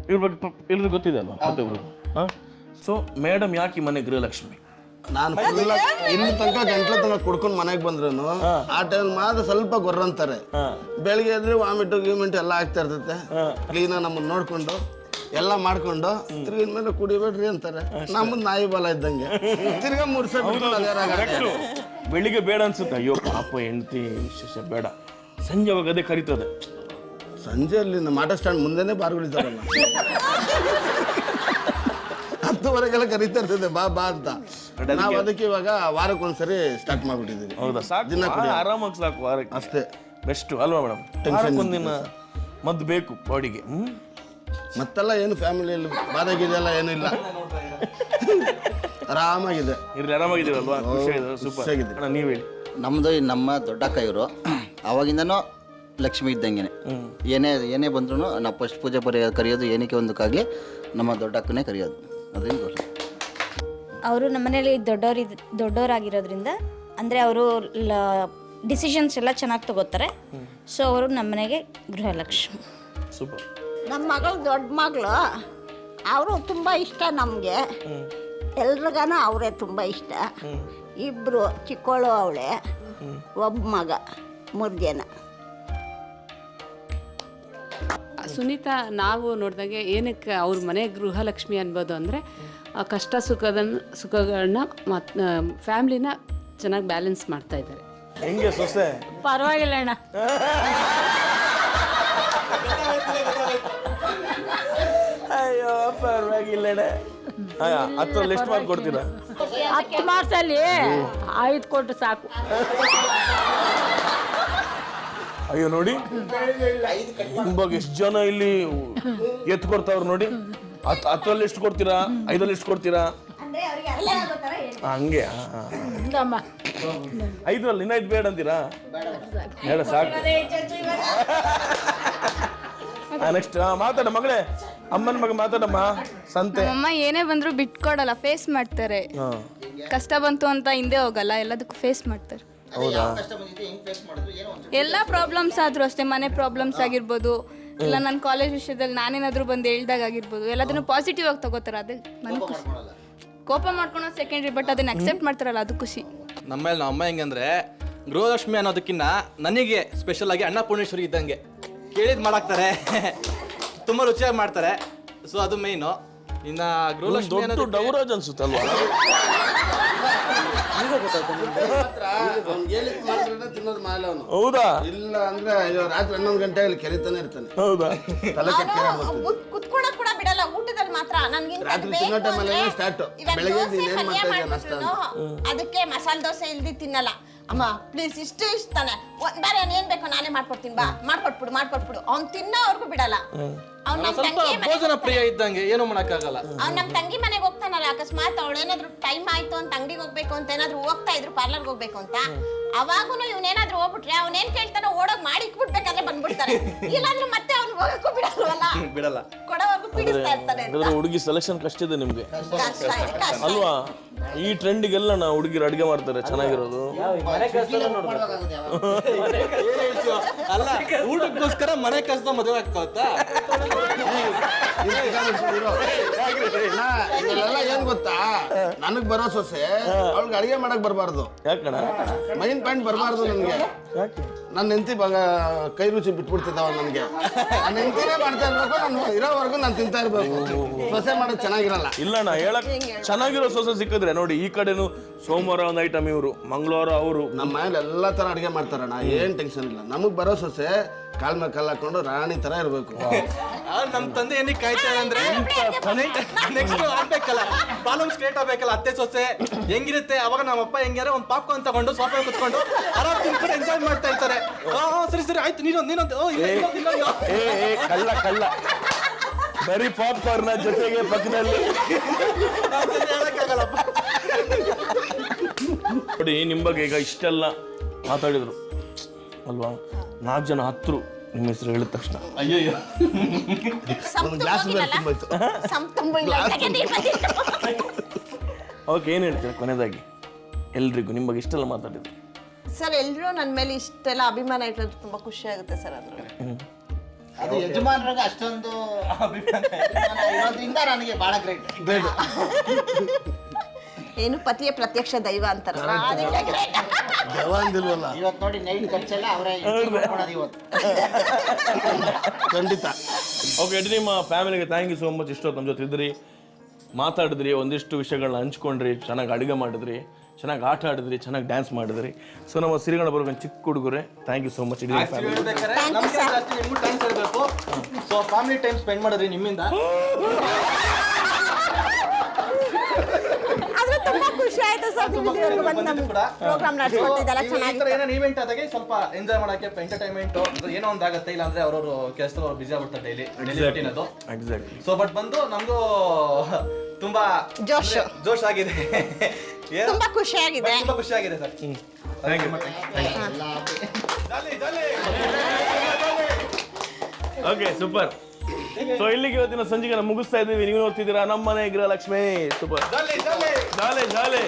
ಇವ್ರ ಬಗ್ಗೆ ಇಲ್ರಿ ಗೊತ್ತಿದೆ ಅಲ್ವಾ ಪ್ರತಿಯೊಬ್ರು. ಸೊ ಮೇಡಮ್ ಯಾಕೆ ಈ ಮನೆ ಗೃಹಲಕ್ಷ್ಮಿ? ನಾನು ಇಲ್ಲಿ ತನಕ ಗಂಟ್ಲ ತನಕ ಕುಡ್ಕೊಂಡು ಮನೆಗೆ ಬಂದ್ರು ಆ ಟೈಮ್ ಮಾತ್ರ ಸ್ವಲ್ಪ ಗೊರ್ರಂತಾರೆ. ಬೆಳಿಗ್ಗೆ ಎದ್ರೆ ವಾಮಿಟು ಗೀಮಿಂಟು ಎಲ್ಲ ಆಗ್ತಾ ಇರ್ತೈತೆ. ಕ್ಲೀನಾಗಿ ನಮ್ಮನ್ನ ನೋಡ್ಕೊಂಡು ಎಲ್ಲ ಮಾಡ್ಕೊಂಡು ತಿರ್ಗಿದ ಮೇಲೆ ಕುಡಿಬೇಡ್ರಿ ಅಂತಾರೆ. ನಮ್ಮದು ನಾಯಿ ಬಲ ಇದ್ದಂಗೆ ತಿರ್ಗಾ 3 ಸಲ ಬೆಳಿಗ್ಗೆ ಬೇಡ ಅನ್ಸುತ್ತೆ, ಅಯ್ಯೋ ಪಾಪ ಹೆಂಡತಿ ವಿಶೇಷ ಬೇಡ. ಸಂಜೆ ಅವಾಗ ಅದೇ ಕರೀತದೆ. ಸಂಜೆಯಲ್ಲಿ ನಮ್ಮ ಆಟೋ ಸ್ಟ್ಯಾಂಡ್ ಮುಂದೆನೇ ಬಾರ್ಗಳಿದ್ದಾರಲ್ಲ 10:00 ಕರೀತಾ ಇರ್ತದೆ ಬಾ ಬಾ ಅಂತ. ನಾವು ಅದಕ್ಕೆ ಇವಾಗ ವಾರಕ್ಕೊಂದ್ಸರಿ ಸ್ಟಾರ್ಟ್ ಮಾಡ್ಬಿಟ್ಟಿದ್ದೀವಿ. ಹೌದಾ? ಸಾಕು, ದಿನ ಆರಾಮಾಗಿ ಸಾಕು ವಾರಕ್ಕೆ ಅಷ್ಟೇ. ಬೆಸ್ಟ್ ಅಲ್ವಾ ಮೇಡಮ್? ಒಂದಿನ ಮದ್ದು ಬೇಕು ಬಾಡಿಗೆ. ಮತ್ತೆಲ್ಲ ಏನು ಫ್ಯಾಮಿಲಿಯಲ್ಲಿ ಬಾದಾಗಿದೆಯಲ್ಲ ಏನೂ ಇಲ್ಲ, ಆರಾಮಾಗಿದೆ. ಇರ್ಲಿ, ಆರಾಮಾಗಿದ್ದೀರಲ್ವಾ? ಸೂಪರ್. ನೀವು ಹೇಳಿ. ನಮ್ಮದು ನಮ್ಮ ದೊಡ್ಡಕ್ಕ ಇವರು ಅವಾಗಿಂದನೂ ಲಕ್ಷ್ಮಿ ಇದ್ದಂಗೆ. ಏನೇ ಬಂದ್ರೂ ನಾವು ಫಸ್ಟ್ ಪೂಜೆ ಕರೆಯೋದು ಏನಕ್ಕೆ ಒಂದಕ್ಕಾಗಲಿ ನಮ್ಮ ದೊಡ್ಡಕ್ಕನೇ ಕರೆಯೋದು. ಅದೇನು ಗೊತ್ತು. ಅವರು ನಮ್ಮನೇಲಿ ದೊಡ್ಡವರಾಗಿರೋದ್ರಿಂದ ಅಂದರೆ ಅವರು ಡಿಸಿಷನ್ಸ್ ಎಲ್ಲ ಚೆನ್ನಾಗಿ ತಗೋತಾರೆ. ಸೊ ಅವರು ನಮ್ಮನೆಗೆ ಗೃಹಲಕ್ಷ್ಮಿ. ಸೂಪರ್. ನಮ್ಮ ಮಗಳು ದೊಡ್ಡ ಮಗಳು, ಅವರು ತುಂಬ ಇಷ್ಟ ನಮಗೆ. ಎಲ್ರಿಗಾನ ಅವರೇ ತುಂಬ ಇಷ್ಟ. ಇಬ್ಬರು ಚಿಕ್ಕವಳು ಅವಳೇ, ಒಬ್ಬ ಮಗ, 3 ಜನ. ಸುನೀತಾ ನಾವು ನೋಡಿದಾಗೆ ಏನಕ್ಕೆ ಅವ್ರ ಮನೆ ಗೃಹಲಕ್ಷ್ಮಿ ಅನ್ಬೋದು ಅಂದರೆ ಕಷ್ಟ ಸುಖಗಳನ್ನ ಮತ್ತು ಫ್ಯಾಮ್ಲಿನ ಚೆನ್ನಾಗಿ ಬ್ಯಾಲೆನ್ಸ್ ಮಾಡ್ತಾ ಇದ್ದಾರೆ. ಹೆಂಗೆ ಸೊಸೆ? ಪರವಾಗಿಲ್ಲ ಅಣ್ಣ. ಅಯ್ಯೋ ಪರವಾಗಿಲ್ಲ. 10 ಎಷ್ಟು ಮಾರ್ಕ್ ಕೊಡ್ತೀರಾ? 10 ಮಾರ್ಕ್ಸಲ್ಲಿ 5 ಕೊಟ್ಟು ಸಾಕು. ಅಯ್ಯೋ ನೋಡಿ, ಇವಾಗ ಎಷ್ಟು ಜನ ಇಲ್ಲಿ ಎತ್ತು ಕೊಡ್ತಾವ್ರು ನೋಡಿ. 10 ಎಷ್ಟು ಕೊಡ್ತೀರಾ? 5 ಎಷ್ಟು ಕೊಡ್ತೀರಾ? ಹಂಗೆ 5 ಇನ್ನ 5 ಬೇಡ ಅಂತೀರಾ? ಬೇಡ ಸಾಕು. ನೆಕ್ಸ್ಟ್ ಮಾತಾಡ ಮಗಳೇ, ಅಮ್ಮನ ಮಗ ಮಾತಾಡಮ್ಮ. ಸಂತೆ ಅಮ್ಮ ಏನೇ ಬಂದ್ರು ಬಿಟ್ಕೊಡಲ್ಲ, ಫೇಸ್ ಮಾಡ್ತಾರೆ. ಕಷ್ಟ ಬಂತು ಅಂತ ಹಿಂದೆ ಹೋಗಲ್ಲ, ಎಲ್ಲದಕ್ಕೂ ಫೇಸ್ ಮಾಡ್ತಾರೆ. ಹೌದಾ? ಎಲ್ಲ ಪ್ರಾಬ್ಲಮ್ಸ್ ಆದ್ರೂ ಅಷ್ಟೇ, ಮನೆ ಪ್ರಾಬ್ಲಮ್ಸ್ ಆಗಿರ್ಬೋದು, ಇಲ್ಲ ನನ್ನ ಕಾಲೇಜ್ ವಿಷಯದಲ್ಲಿ ನಾನೇನಾದ್ರೂ ಬಂದು ಹೇಳ್ದಾಗ ಆಗಿರ್ಬೋದು ಎಲ್ಲದನ್ನು ಪಾಸಿಟಿವ್ ಆಗಿ ತಗೋತಾರೆ, ಅದು ನನ್ ಖುಷಿ. ಕೋಪ ಮಾಡ್ಕೊಳೋದು ಸೆಕೆಂಡ್ರಿ, ಬಟ್ ಅದನ್ನ ಅಕ್ಸೆಪ್ಟ್ ಮಾಡ್ತಾರಲ್ಲ ಅದು ಖುಷಿ. ನಮ್ಮಲ್ಲಿ ನಮ್ಮ ಅಮ್ಮ ಹೆಂಗಂದ್ರೆ ಗೃಹಲಕ್ಷ್ಮಿ ಅನ್ನೋದಕ್ಕಿಂತ ನನಗೆ ಸ್ಪೆಷಲ್ ಆಗಿ ಅನ್ನಪೂರ್ಣೇಶ್ವರಿ ಇದ್ದಂಗೆ ಕೇಳಿದ್ ಮಾಡಾಕ್ತಾರೆ. ತುಂಬಾ ರುಚಿಯಾಗಿ ಮಾಡ್ತಾರೆ. ಸೊ ಅದು ಮೇಯ್ನು. ಇನ್ನ ಗೃಹಲಕ್ಷ್ಮಿ ದೊಡ್ಡ ಅನ್ನೋದು ಡೌರಾಜ್ ಅನ್ಸುತ್ತಲ್ವಾ? ತಿನ್ನೋದು ಮೇಲೆ ಅವನು. ಹೌದಾ? ಇಲ್ಲ ಅಂದ್ರೆ ಅಯ್ಯೋ ರಾತ್ರಿ 11 ಗಂಟೆಯಲ್ಲಿ ಕೆರಿತಾನೆ ಇರ್ತಾನೆ. ಹೌದಾ? ತಲೆ ಕೆಟ್ಟ ಕುತ್ಕೊಳಕ್ ಕೂಡ ಬಿಡಲ್ಲ ಊಟದಲ್ಲಿ ಮಾತ್ರ. ನನ್ಗಿಂತ ರಾತ್ರಿ ತಿನ್ನೋ ಟೈಮಲ್ಲಿ ಸ್ಟಾರ್ಟ್. ಬೆಳಗ್ಗೆ ನೀನ್ ಮಾಡ್ತಾ ಇದ್ದೆ ನಾಷ್ಟ ಅದಕ್ಕೆ ಮಸಾಲೆ ದೋಸೆ ಇಲ್ದಿ ತಿನ್ನಲ್ಲ. ಅಮ್ಮ ಪ್ಲೀಸ್ ಇಷ್ಟು ತಾನೆ ಬೇರೆ ಏನ್ ಬೇಕೋ ನಾನೇ ಮಾಡ್ಕೊಡ್ತೀನಿ, ಬಾ ಮಾಡ್ಕೊಟ್ಬಿಡು. ಅವ್ನ್ ತಿನ್ನೋವರೆಗೂ ಬಿಡಲ್ಲ. ಅವ್ನ್ ನಮ್ ಸ್ವಲ್ಪ ತಂಗಿ ಭೋಜನ ಪ್ರಿಯ ಇದ್ದಂಗೆ, ಏನೂ ಮಾಡಕ್ಕಾಗಲ್ಲ. ಅವ್ನ್ ನಮ್ ತಂಗಿ ಮನೆಗೆ ಹೋಗ್ತಾನಲ್ಲ, ಅಕಸ್ಮಾತ್ ಅವಳೇನಾದ್ರು ಟೈಮ್ ಆಯ್ತು ಅಂತ ಅಂಗಡಿಗೆ ಹೋಗ್ಬೇಕು ಅಂತ ಏನಾದ್ರು ಹೋಗ್ತಾ ಇದ್ರು, ಪಾರ್ಲರ್ಗೆ ಹೋಗ್ಬೇಕು ಅಂತ, ಅವಾಗೂನು ಇವ್ನೇನಾದ್ರು ಹೋಗ್ಬಿಟ್ರೆ ಅವ್ನೇನ್ ಕೇಳ್ತಾನೋ ಓಡೋಗ್ ಮಾಡಿ ಇಕ್ಬಿಡ್ಬೇಕಾದ್ರೆ ಬಂದ್ಬಿಡ್ತಾರೆ. ಇಲ್ಲಾಂದ್ರೆ ಮತ್ತೆ ಅವ್ನು ಹೋಗಕ್ಕೂ ಬಿಡಲ್ಲ. ಕೊಡೋವರೆಗೂ ಪೀಡಿಸ್ತಾ ಇರ್ತಾರೆ. ಹುಡುಗಿ ಸೆಲೆಕ್ಷನ್ ಕಷ್ಟ ಇದೆ ನಿಮ್ಗೆ ಕಷ್ಟ ಇದೆ, ಕಷ್ಟ. ಅಲ್ವಾ? ಈ ಟ್ರೆಂಡಿಗೆಲ್ಲ ನಾವು ಹುಡುಗಿರು ಅಡಿಗೆ ಮಾಡ್ತಾರೆ ಚೆನ್ನಾಗಿರೋದು. ಅಲ್ಲ, ಊಟಕ್ಕೋಸ್ಕರ ಮನೆ ಕೆಲಸ ಮದುವೆ ಆಗ್ತಾ ಇದೆಲ್ಲ ಏನ್ ಗೊತ್ತಾ, ನನಗ್ ಬರೋ ಸೊಸೆ ಅವ್ಳಿಗೆ ಅಡಿಗೆ ಮಾಡಕ್ ಬರ್ಬಾರ್ದು. ಯಾಕಣ? ಮೈನ್ ಪಾಯಿಂಟ್ ಬರ್ಬಾರ್ದು ನನ್ಗೆ. ನನ್ನ ಹೆಂಡತಿ ಕೈ ರುಚಿ ಬಿಟ್ಬಿಡ್ತಿದ್ದಾವ ನನ್ಗೆ. ನನ್ನ ಹೆಂಡತಿನೇ ಮಾಡ್ತಾ ಇರ್ಬೇಕು, ನಾನು ಇರೋವರೆಗೂ ನಾನು ತಿಂತಾ ಇರ್ಬೇಕು. ಸೊಸೆ ಮಾಡೋದು ಚೆನ್ನಾಗಿರಲ್ಲ. ಇಲ್ಲಣ್ಣ, ಹೇಳಕ್ ಚೆನ್ನಾಗಿರೋ ಸೊಸೆ ಸಿಕ್ಕಿದ್ರೆ ನೋಡಿ, ಈ ಕಡೆನು ಸೋಮವಾರ ಒಂದು ಐಟಮ್ ಇವರು, ಮಂಗಳವಾರ ಅವರು. ನಮ್ಮ ಮನೇಲಿ ಎಲ್ಲಾ ತರ ಅಡಿಗೆ ಮಾಡ್ತಾರಣ್ಣ, ಏನ್ ಟೆನ್ಷನ್ ಇಲ್ಲ. ನಮಗ್ ಬರೋ ಸೊಸೆ ಕಾಲ್ ಮೇಲೆ ಕಾಲ್ ಹಾಕೊಂಡು ರಾಣಿ ತರ ಇರ್ಬೇಕು. ನಮ್ ತಂದೆ ಏನಿಗೆ ಕಾಯ್ತಾರೆ ಅಂದ್ರೆ ನೆಕ್ಸ್ಟ್ ಆಗ್ಬೇಕಲ್ಲ, ಪ್ರಾಬ್ಲಮ್ಸ್ ಕ್ರಿಯೇಟ್ ಆಗ್ಬೇಕಲ್ಲ. ಅತ್ತೆ ಸೊಸೆ ಹೆಂಗಿರುತ್ತೆ, ಅವಾಗ ನಮ್ಮಪ್ಪ ಹೆಂಗಾರೆ ಒಂದು ಪಾಪ್ಕಾರ್ನ್ ತಗೊಂಡು ಸೋಫಾ ಕುತ್ಕೊಂಡು ಆರಾಮ್ ತಿನ್ಕೊಂಡು ಎಂಜಾಯ್ ಮಾಡ್ತಾ ಇರ್ತಾರೆ. ಸರಿ ಆಯ್ತು, ನೀನೊಂದು ಕಳ್ಳ ಬರೀ ಪಾಪ್ಕಾರ್ನ್ ಜೊತೆಗೆ ಪಕ್ಕದಲ್ಲಿ ಹೇಳಕ್ಕಾಗಲ್ಲಪ್ಪ. ನೋಡಿ, ನಿಮ್ ಬಗ್ಗೆ ಈಗ ಇಷ್ಟೆಲ್ಲ ಮಾತಾಡಿದ್ರು ಅಲ್ವಾ, 4 ಜನ ಹತ್ರು ನಿಮ್ಮ ಹೆಸರು ಹೇಳಿದ ತಕ್ಷಣ. ಅಯ್ಯಯ್ಯೋ, ಅವಕ್ಕೆ ಏನ್ ಹೇಳ್ತೀರಾ ಕೊನೆಯದಾಗಿ ಎಲ್ರಿಗೂ ನಿಮ್ಮ ಬಗ್ಗೆ ಇಷ್ಟೆಲ್ಲ ಮಾತಾಡಿದ್ರು? ಸರ್, ಎಲ್ರು ನನ್ನ ಮೇಲೆ ಇಷ್ಟೆಲ್ಲ ಅಭಿಮಾನ ಇಟ್ಟರೆ ತುಂಬಾ ಖುಷಿ ಆಗುತ್ತೆ ಸರ್. ಅದು ಯಜಮಾನರಿಗೆ ಅಷ್ಟೊಂದು ಅಭಿಮಾನ ಇರೋದ್ರಿಂದ ನನಗೆ ಬಹಳ ಗ್ರೇಟ್. ಏನು ಪತಿಯ ಪ್ರತ್ಯಕ್ಷ ದೈವ ಅಂತಾರಲ್ಲ, ಇವತ್ತು ನೋಡಿ ನೈಟ್ ಖರ್ಚೆಲ್ಲ ಅವರೇ ಇವತ್ತು. ಖಂಡಿತ. ಓಕೆ, ನಿಮ್ಮ ಫ್ಯಾಮಿಲಿಗೆ ಥ್ಯಾಂಕ್ ಯು ಸೋ ಮಚ್. ಇಷ್ಟೊತ್ತು ನಮ್ಮ ಜೊತೆ ಇದ್ರಿ, ಮಾತಾಡಿದ್ರಿ, ಒಂದಿಷ್ಟು ವಿಷಯಗಳನ್ನ ಹಂಚ್ಕೊಂಡ್ರಿ, ಚೆನ್ನಾಗಿ ಅಡುಗೆ ಮಾಡಿದ್ರಿ, ಚೆನ್ನಾಗಿ ಆಟ ಆಡಿದ್ರಿ, ಚೆನ್ನಾಗಿ ಡ್ಯಾನ್ಸ್ ಮಾಡಿದ್ರಿ. ಸೊ ನಮ್ಮ ಸಿರಿಗಣ ಬರೋಕೆ ಚಿಕ್ಕ ಹುಡುಗರೆ, ಥ್ಯಾಂಕ್ ಯು ಸೋ ಮಚ್. ನಿಮ್ಗೂ ಟೈಮ್ ಇರಬೇಕು. ಸೊ ಫ್ಯಾಮಿಲಿ ಟೈಮ್ ಸ್ಪೆಂಡ್ ಮಾಡಿದ್ರಿ ನಿಮ್ಮಿಂದ. ತುಂಬಾ ಖುಷಿ ಆಯ್ತು ಸರ್. ಪ್ರೋಗ್ರಾಮ್ ಏನೇನು ಈವೆಂಟ್ ಆದಾಗೆ ಸ್ವಲ್ಪ ಎಂಜಾಯ್ ಮಾಡಕ್ಕೆ ಎಂಟರ್ಟೈನ್ಮೆಂಟ್ ಏನೋ ಒಂದಾಗತ್ತೆ. ಇಲ್ಲ ಅಂದ್ರೆ ಅವ್ರವ್ರು ಕೆಲಸದಲ್ಲಿ ಅವ್ರು ಬಿಸಿ ಆಗ್ಬಿಡ್ತಾರೆ ಡೈಲಿ ಅದು. ಎಕ್ಸಾಕ್ಟ್ಲಿ. ಸೊ ಬಟ್ ಬಂದು ನಮಗೂ ತುಂಬಾ ಜೋಶ್ ಆಗಿದೆ, ತುಂಬಾ ಖುಷಿ ಆಗಿದೆ, ತುಂಬಾ ಖುಷಿ ಆಗಿದೆ sir. Thank you. Okay, super. So ಇಲ್ಲಿಗೆ ಇವತ್ತಿನ ಸಂಜೆಗೆ ಮುಗಿಸ್ತಾ ಇದ್ದೀವಿ. ನೀವು ನೋಡ್ತಿದ್ದೀರಾ ನಮ್ಮ ಮನೆ ಗೃಹಲಕ್ಷ್ಮಿ. ಸೂಪರ್. ಜಾಲೆ